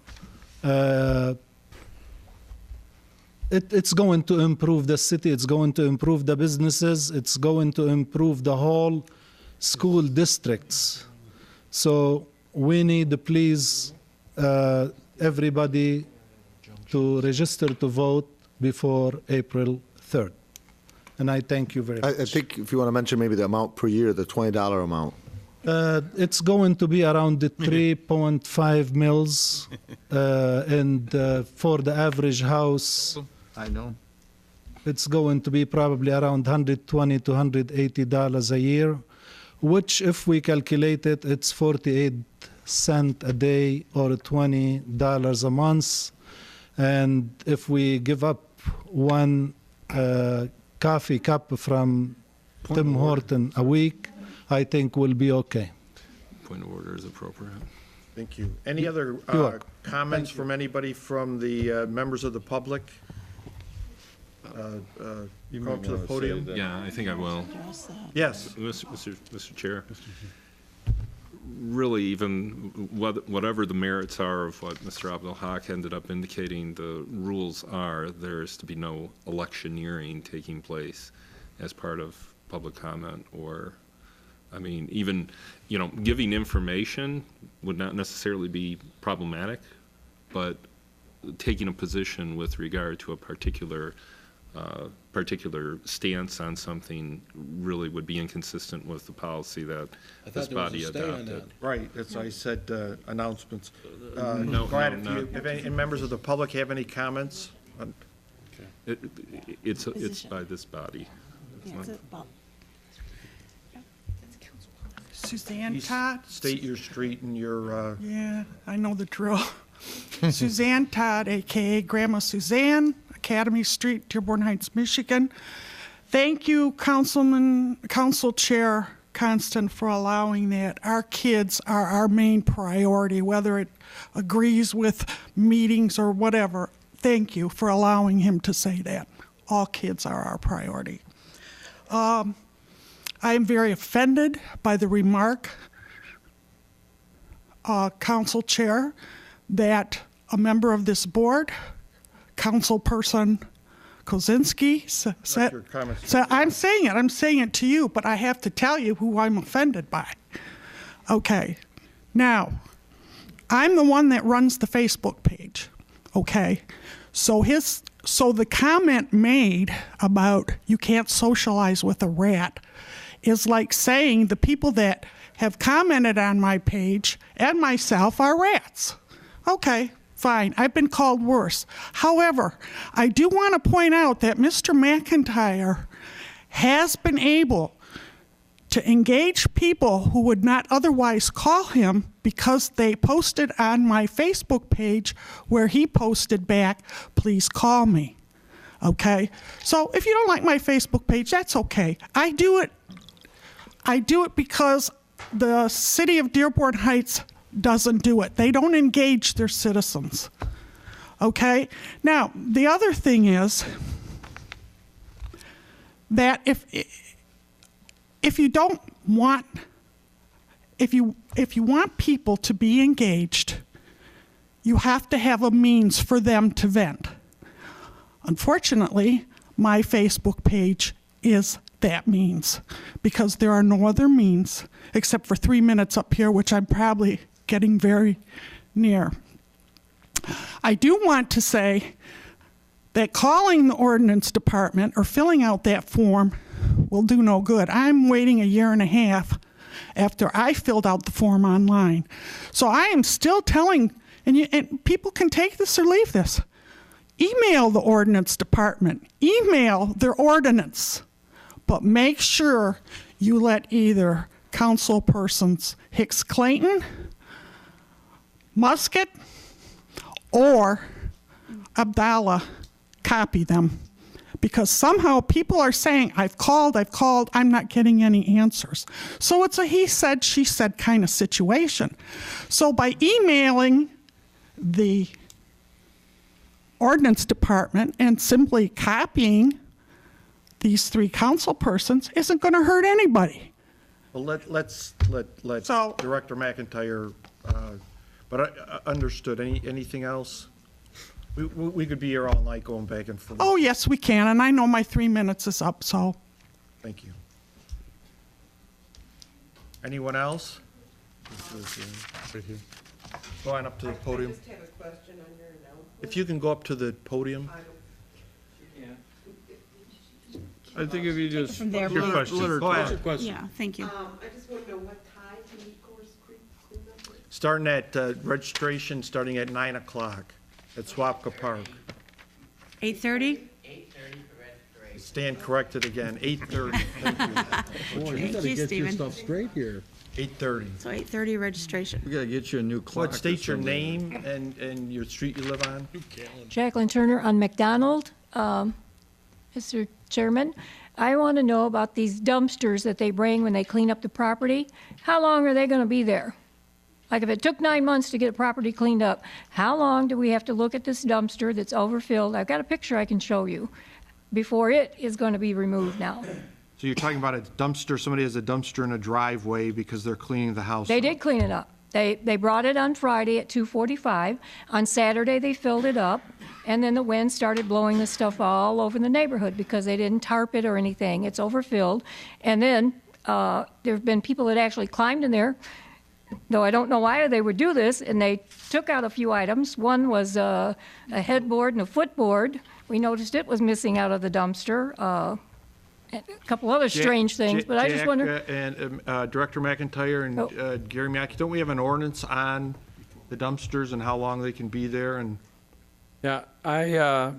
It's going to improve the city. It's going to improve the businesses. It's going to improve the whole school districts. So we need, please, everybody to register to vote before April 3rd. And I thank you very much. I think if you want to mention maybe the amount per year, the $20 amount. It's going to be around the 3.5 mils, and for the average house, I know. it's going to be probably around $120 to $180 a year, which if we calculate it, it's 48 cents a day or $20 a month. And if we give up one coffee cup from Tim Horton a week, I think we'll be okay. Point of order is appropriate. Thank you. Any other comments from anybody from the members of the public? Come up to the podium. Yeah, I think I will. Yes. Mr. Chair. Really, even whatever the merits are of what Mr. Abdelhak ended up indicating the rules are, there's to be no electioneering taking place as part of public comment, or, I mean, even, giving information would not necessarily be problematic, but taking a position with regard to a particular stance on something really would be inconsistent with the policy that this body adopted. Right, that's why I said announcements. No, Go ahead, no, if any members of the public have any comments? It's by this body. Suzanne Todd. State your street and your... Yeah, I know the drill. Suzanne Todd, a.k.a. Grandma Suzanne, Academy Street, Dearborn Heights, Michigan. Thank you, Council Chair Constant, for allowing that. Our kids are our main priority, whether it agrees with meetings or whatever. Thank you for allowing him to say that. All kids are our priority. I am very offended by the remark, Council Chair, that a member of this board, Councilperson Kozinski, said, I'm saying it to you, but I have to tell you who I'm offended by. Okay, now, I'm the one that runs the Facebook page, okay? So the comment made about you can't socialize with a rat is like saying the people that have commented on my page and myself are rats. Okay, fine. I've been called worse. However, I do want to point out that Mr. McIntyre has been able to engage people who would not otherwise call him because they posted on my Facebook page where he posted back, please call me. Okay? So if you don't like my Facebook page, that's okay. I do it because the city of Dearborn Heights doesn't do it. They don't engage their citizens. Okay? Now, the other thing is that if you want people to be engaged, you have to have a means for them to vent. Unfortunately, my Facebook page is that means, because there are no other means except for 3 minutes up here, which I'm probably getting very near. I do want to say that calling the ordinance department or filling out that form will do no good. I'm waiting 1.5 years after I filled out the form online. So I am still telling, and people can take this or leave this, email the ordinance department, email their ordinance, but make sure you let either councilpersons Hicks Clayton, Musket, or Abdallah copy them. Because somehow people are saying, I've called, I'm not getting any answers. So it's a he said, she said kind of situation. So by emailing the ordinance department and simply copying these 3 council persons isn't going to hurt anybody. Well, let's let So- Director McIntyre, but I understood. Anything else? We could be here all night going back and forth. Oh, yes, we can, and I know my 3 minutes is up, so. Thank you. Anyone else? Right here. Go on up to the podium. I just have a question on your announcement. If you can go up to the podium. I think if you just. From there. Your question. Go ahead. Yeah, thank you. I just want to know what time to meet Course Creek cleanup is? Starting at, registration starting at 9 o'clock at Swapka Park. 8:30? 8:30 for Stand corrected again, 8:30. Thank you. Boy, you Thank gotta you, get your Stephen. stuff straight here. 8:30. So 8:30 registration. We gotta get you a new clock. What, state your name and your street you live on? Jacqueline Turner on McDonald. Mr. Chairman, I want to know about these dumpsters that they bring when they clean up the property. How long are they going to be there? Like if it took 9 months to get a property cleaned up, how long do we have to look at this dumpster that's overfilled? I've got a picture I can show you before it is going to be removed now. So you're talking about a dumpster, somebody has a dumpster in a driveway because they're cleaning the house. They up. did clean it up. They brought it on Friday at 2:45. On Saturday, they filled it up, and then the wind started blowing the stuff all over the neighborhood because they didn't tarp it or anything. It's overfilled. And then there have been people that actually climbed in there, though I don't know why they would do this, and they took out a few items. One was a headboard and a footboard. We noticed it was missing out of the dumpster. And a couple other strange things, but I just wonder. And Director McIntyre and Gary Mackey, don't we have an ordinance on the dumpsters and how long they can be there? And Yeah, I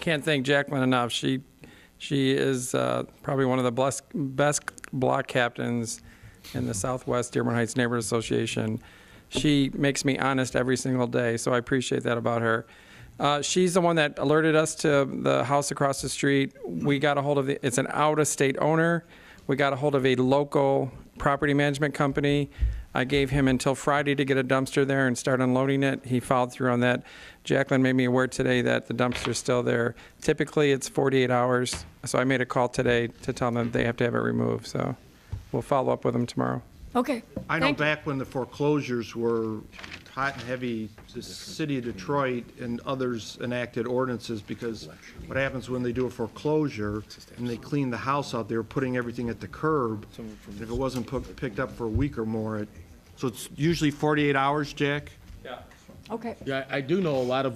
can't thank Jacqueline enough. She is probably one of the best block captains in the Southwest Dearborn Heights Neighborhood Association. She makes me honest every single day, so I appreciate that about her. She's the one that alerted us to the house across the street. We got a hold of it's an out-of-state owner. We got a hold of a local property management company. I gave him until Friday to get a dumpster there and start unloading it. He followed through on that. Jacqueline made me aware today that the dumpster's still there. Typically, it's 48 hours, so I made a call today to tell them they have to have it removed. So we'll follow up with them tomorrow. Okay. I know back when the foreclosures were hot and heavy, the city of Detroit and others enacted ordinances because what happens when they do a foreclosure and they clean the house out, they were putting everything at the curb. And if it wasn't picked up for a week or more, so it's usually 48 hours, Jack? Yeah. Okay. Yeah, I do know a lot of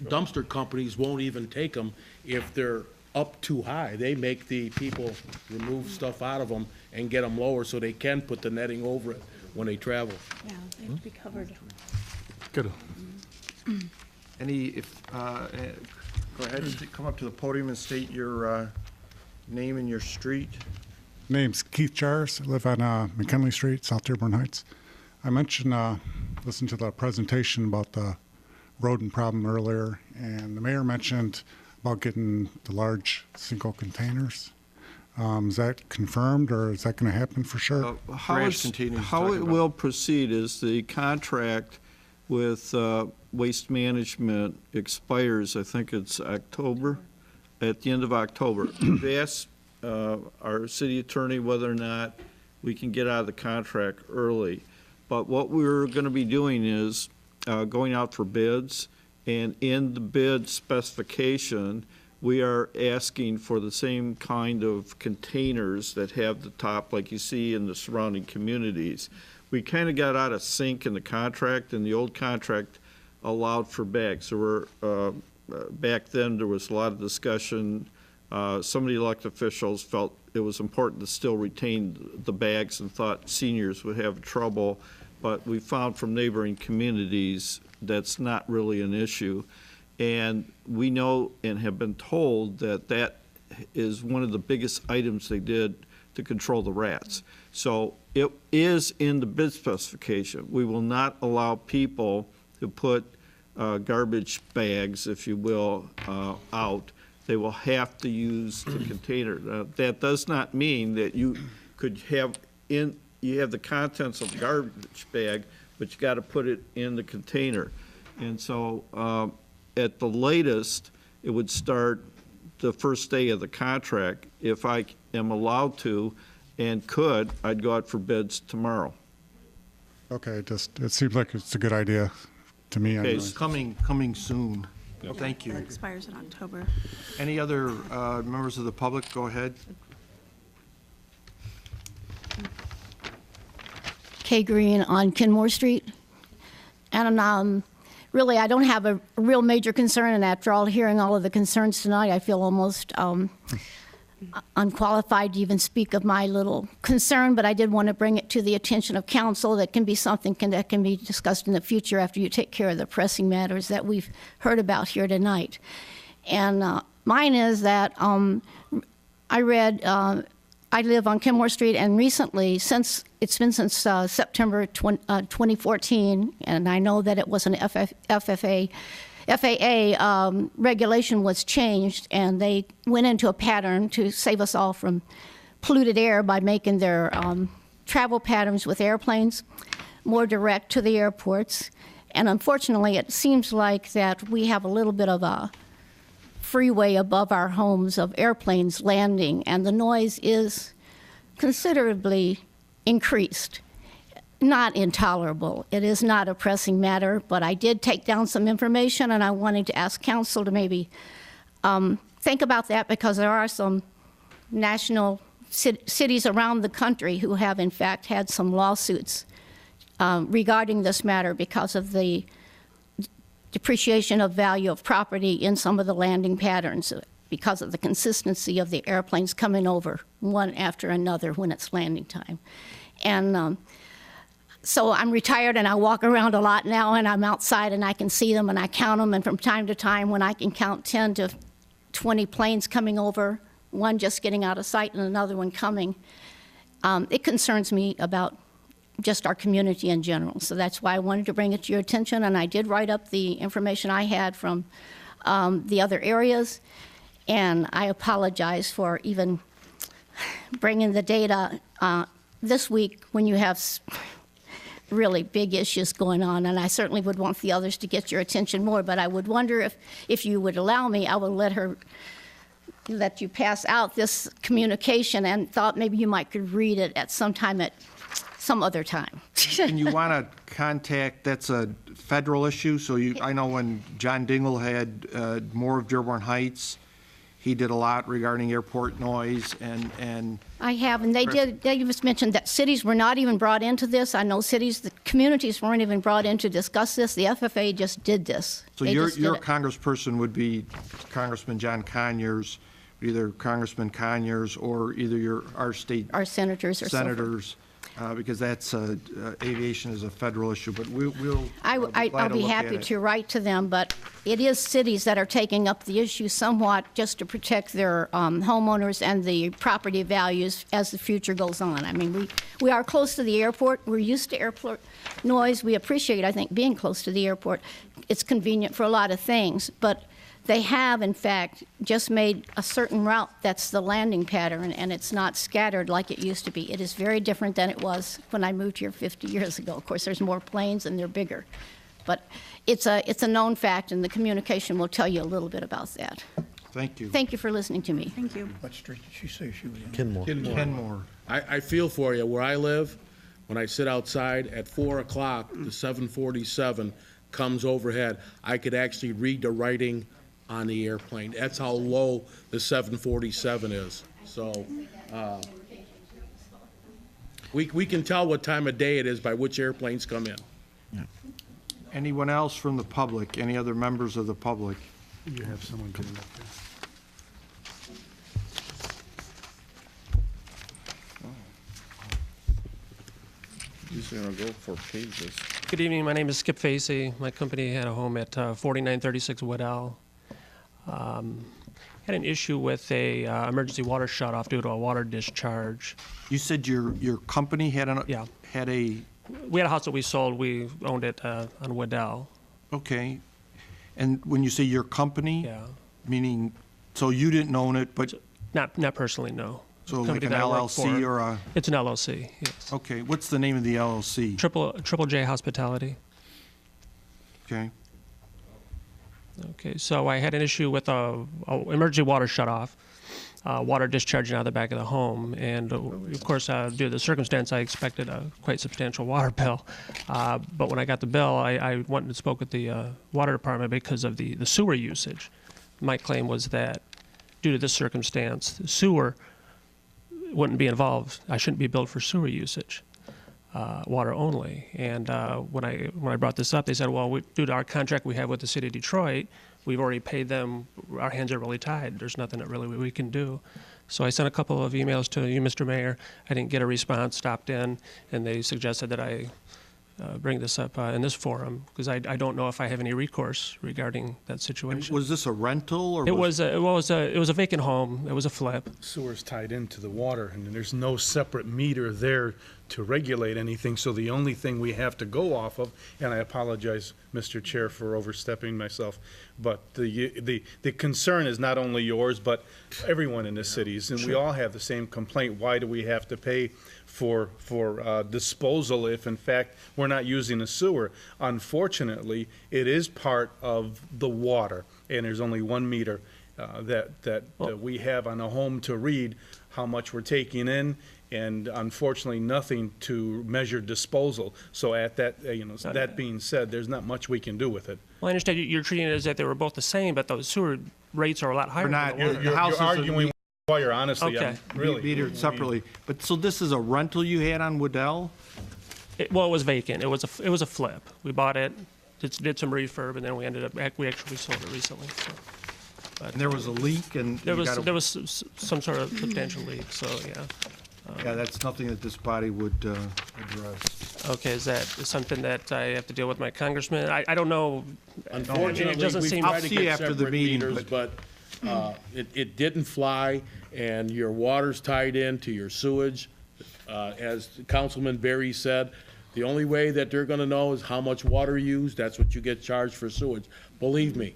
dumpster companies won't even take them if they're up too high. They make the people remove stuff out of them and get them lower so they can put the netting over it when they travel. Yeah, they have to be covered. Good. Go ahead, come up to the podium and state your name and your street. Name's Keith Jars. I live on McKinley Street, South Dearborn Heights. I mentioned, listened to the presentation about the rodent problem earlier, and the mayor mentioned about getting the large single containers. Is that confirmed, or is that going to happen for sure? How it will proceed is the contract with Waste Management expires, I think it's October, at the end of October. We've asked our city attorney whether or not we can get out of the contract early. But what we're going to be doing is going out for bids, and in the bid specification, we are asking for the same kind of containers that have the top like you see in the surrounding communities. We kind of got out of sync in the contract, and the old contract allowed for bags. So back then there was a lot of discussion. Some of the elected officials felt it was important to still retain the bags and thought seniors would have trouble, but we found from neighboring communities that's not really an issue. And we know and have been told that that is one of the biggest items they did to control the rats. So it is in the bid specification. We will not allow people to put garbage bags, if you will, out. They will have to use the container. That does not mean that you could have you have the contents of the garbage bag, but you got to put it in the container. And so at the latest, it would start the first day of the contract. If I am allowed to and could, I'd go out for bids tomorrow. Okay, it seems like it's a good idea to me. Okay, Anyway. it's coming soon. Thank you. It expires in October. Any other members of the public? Go ahead. Kay Green on Kenmore Street. And really, I don't have a real major concern, and after all, hearing all of the concerns tonight, I feel almost unqualified to even speak of my little concern, but I did want to bring it to the attention of council. That can be something that can be discussed in the future after you take care of the pressing matters that we've heard about here tonight. And mine is that I read, I live on Kenmore Street, and recently, it's been since September 2014, and I know that it was an FAA regulation was changed, and they went into a pattern to save us all from polluted air by making their travel patterns with airplanes more direct to the airports. And unfortunately, it seems like that we have a little bit of a freeway above our homes of airplanes landing, and the noise is considerably increased. Not intolerable. It is not a pressing matter, but I did take down some information, and I wanted to ask council to maybe think about that, because there are some national cities around the country who have, in fact, had some lawsuits regarding this matter because of the depreciation of value of property in some of the landing patterns, because of the consistency of the airplanes coming over one after another when it's landing time. And so I'm retired, and I walk around a lot now, and I'm outside, and I can see them, and I count them, and from time to time, when I can count 10 to 20 planes coming over, one just getting out of sight and another one coming, it concerns me about just our community in general. So that's why I wanted to bring it to your attention, and I did write up the information I had from the other areas, and I apologize for even bringing the data this week when you have really big issues going on, and I certainly would want the others to get your attention more, but I would wonder if you would allow me, I will let you pass out this communication, and thought maybe you might could read it at some time at some other time. And you want to contact, that's a federal issue, so I know when John Dingle had more of Dearborn Heights, he did a lot regarding airport noise, and I have, and they just mentioned that cities were not even brought into this. I know the communities weren't even brought in to discuss this. The FFA just did this. So your congressperson would be Congressman John Conyers, either Congressman Conyers or either our senators or senators. Because that's aviation is a federal issue, but I'll be happy to write to them, but it is cities that are taking up the issue somewhat just to protect their homeowners and the property values as the future goes on. I mean, we are close to the airport. We're used to airport noise. We appreciate, I think, being close to the airport. It's convenient for a lot of things, but they have, in fact, just made a certain route that's the landing pattern, and it's not scattered like it used to be. It is very different than it was when I moved here 50 years ago. Of course, there's more planes and they're bigger. But it's a known fact, and the communication will tell you a little bit about that. Thank you. Thank you for listening to me. Thank you. What street did she say she was in? Kenmore. I feel for you. Where I live, when I sit outside at 4 o'clock, the 747 comes overhead. I could actually read the writing on the airplane. That's how low the 747 is. So we can tell what time of day it is by which airplanes come in. Yeah. Anyone else from the public? Any other members of the public? You have someone coming up there. He's gonna go for pages. Good evening. My name is Skip Facey. My company had a home at 4936 Woodell. Had an issue with a emergency water shutoff due to a water discharge. You said your company had a. We had a house that we sold. We owned it on Woodell. Okay, and when you say your company, meaning, so you didn't own it, but not personally, no. So like an LLC or a? It's an LLC. Yes. Okay, what's the name of the LLC? Triple J Hospitality. Okay. Okay, so I had an issue with a emergency water shutoff, water discharging out of the back of the home, and of course, due to the circumstance, I expected a quite substantial water bill. But when I got the bill, I went and spoke with the water department because of the sewer usage. My claim was that due to this circumstance, the sewer wouldn't be involved. I shouldn't be billed for sewer usage. Water only. And when I brought this up, they said, well, due to our contract we have with the city of Detroit, we've already paid them. Our hands are really tied. There's nothing that really we can do. So I sent a couple of emails to you, Mr. Mayor. I didn't get a response, stopped in, and they suggested that I bring this up in this forum, because I don't know if I have any recourse regarding that situation. Was this a rental or? It was a vacant home. It was a flip. Sewer's tied into the water, and there's no separate meter there to regulate anything, so the only thing we have to go off of, and I apologize, Mr. Chair, for overstepping myself, but the concern is not only yours, but everyone in the cities, and we all have the same complaint. Why do we have to pay for disposal if, in fact, we're not using a sewer? Unfortunately, it is part of the water, and there's only 1 meter that we have on a home to read how much we're taking in, and unfortunately nothing to measure disposal. So at that, that being said, there's not much we can do with it. Well, I understand you're treating it as if they were both the same, but the sewer rates are a lot higher. You're arguing with lawyer, honestly. Okay. Really. Metered separately. But so this is a rental you had on Waddell? Well, it was vacant. It was a flip. We bought it, did some refurb, and then we actually sold it recently. So. But, And there was a leak, and there was some sort of substantial leak. So yeah. Yeah, that's nothing that this body would address. Okay, is that something that I have to deal with my congressman? I don't know. Unfortunately, it doesn't seem. I'll see after the meeting, but it didn't fly, and your water's tied into your sewage. As Councilman Berry said, the only way that they're going to know is how much water you use. That's what you get charged for sewage. Believe me,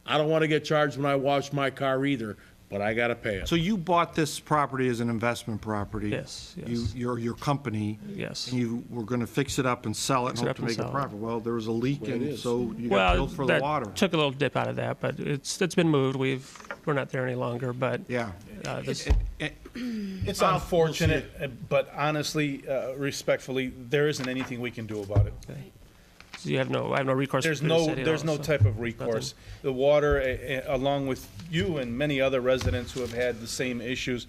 I don't want to get charged when I wash my car either, but I got to pay it. So you bought this property as an investment property? Yes. Your company? Yes. And you were going to fix it up and sell it and hope to make a profit. Well, there was a leak, and so you got billed for the water. Took a little dip out of that, but it's been moved. We're not there any longer, but. Yeah. It's unfortunate, but honestly, respectfully, there isn't anything we can do about it. Okay. So I have no recourse. There's no type of recourse. The water, along with you and many other residents who have had the same issues,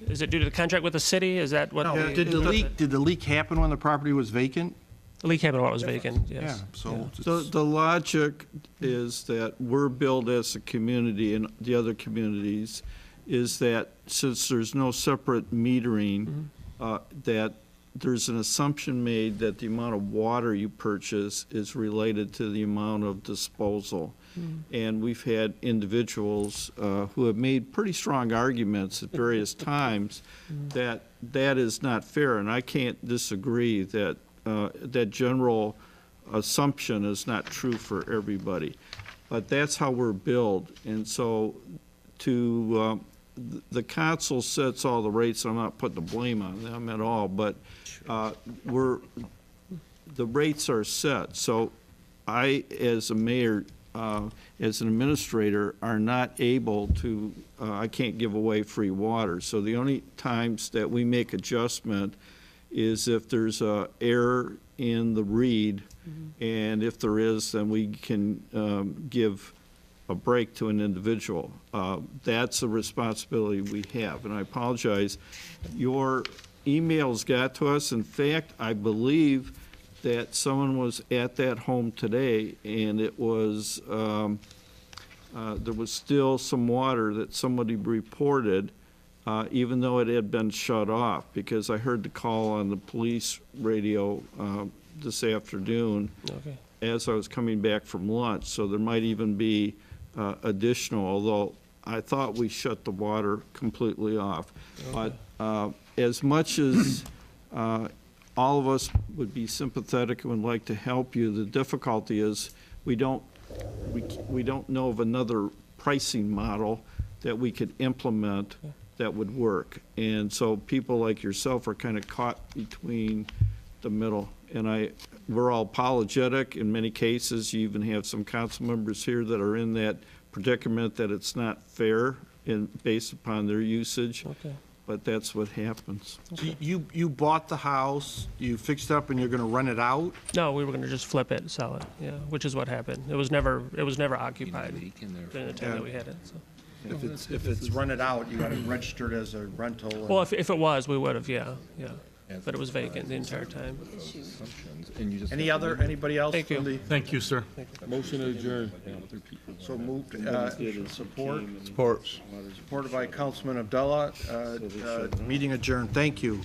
Is it due to the contract with the city? Is that what? No, did the leak happen when the property was vacant? The leak happened while it was vacant, yes. Yeah, so. The logic is that we're billed as a community, and the other communities, is that since there's no separate metering, that there's an assumption made that the amount of water you purchase is related to the amount of disposal. And we've had individuals who have made pretty strong arguments at various times that that is not fair, and I can't disagree that that general assumption is not true for everybody. But that's how we're billed, and so the council sets all the rates. I'm not putting the blame on them at all, but the rates are set. So I, as a mayor, as an administrator, are not able to, I can't give away free water. So the only times that we make adjustment is if there's a error in the read, and if there is, then we can give a break to an individual. That's a responsibility we have, and I apologize. Your emails got to us. In fact, I believe that someone was at that home today, and it was, there was still some water that somebody reported, even though it had been shut off, because I heard the call on the police radio this afternoon as I was coming back from lunch, so there might even be additional, although I thought we shut the water completely off. But as much as all of us would be sympathetic and would like to help you, the difficulty is we don't know of another pricing model that we could implement that would work. And so people like yourself are kind of caught between the middle. And we're all apologetic. In many cases, you even have some council members here that are in that predicament that it's not fair based upon their usage. But that's what happens. So you bought the house, you fixed it up, and you're going to rent it out? No, we were going to just flip it and sell it. Yeah, which is what happened. It was never occupied during the time that we had it. So. If it's rented out, you got it registered as a rental. Well, if it was, we would have. Yeah. But it was vacant the entire time. Anybody else? Thank you. Thank you, sir. Motion to adjourn. So moved. Supported by Councilman Abdullah. Meeting adjourned. Thank you.